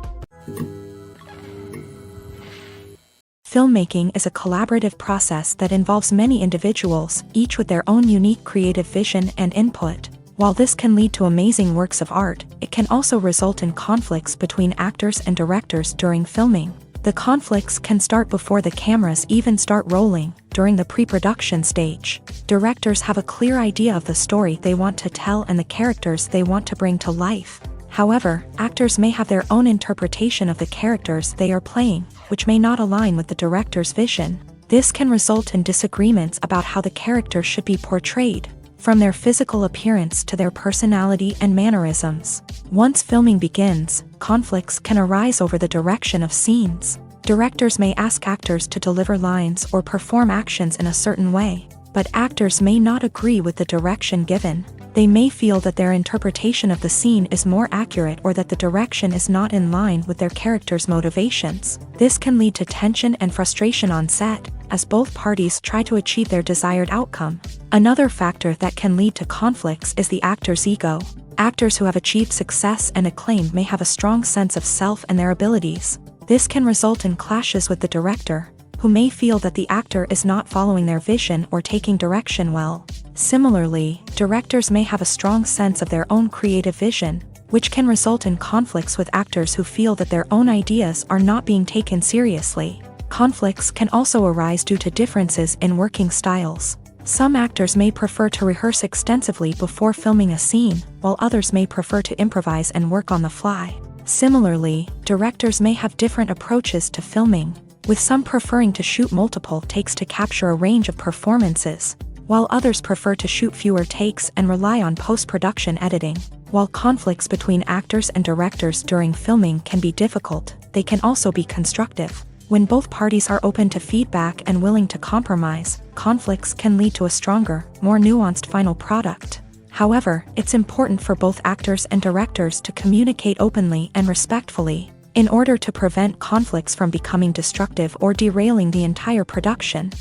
Speaker 1: Filmmaking is a collaborative process that involves many individuals, each with their own unique creative vision and input. While this can lead to amazing works of art, it can also result in conflicts between actors and directors during filming. The conflicts can start before the cameras even start rolling, during the pre-production stage. Directors have a clear idea of the story they want to tell and the characters they want to bring to life. However, actors may have their own interpretation of the characters they are playing, which may not align with the director's vision. This can result in disagreements about how the characters should be portrayed, from their physical appearance to their personality and mannerisms. Once filming begins, conflicts can arise over the direction of scenes. Directors may ask actors to deliver lines or perform actions in a certain way, but actors may not agree with the direction given. They may feel that their interpretation of the scene is more accurate or that the direction is not in line with their character's motivations. This can lead to tension and frustration on set, as both parties try to achieve their desired outcome. Another factor that can lead to conflicts is the actor's ego. Actors who have achieved success and acclaim may have a strong sense of self and their abilities. This can result in clashes with the director, who may feel that the actor is not following their vision or taking direction well. Similarly, directors may have a strong sense of their own creative vision, which can result in conflicts with actors who feel that their own ideas are not being taken seriously. Conflicts can also arise due to differences in working styles. Some actors may prefer to rehearse extensively before filming a scene, while others may prefer to improvise and work on the fly. Similarly, directors may have different approaches to filming, with some preferring to shoot multiple takes to capture a range of performances, while others prefer to shoot fewer takes and rely on post-production editing. While conflicts between actors and directors during filming can be difficult, they can also be constructive. When both parties are open to feedback and willing to compromise, conflicts can lead to a stronger, more nuanced final product. However, it's important for both actors and directors to communicate openly and respectfully, in order to prevent conflicts from becoming destructive or derailing the entire production.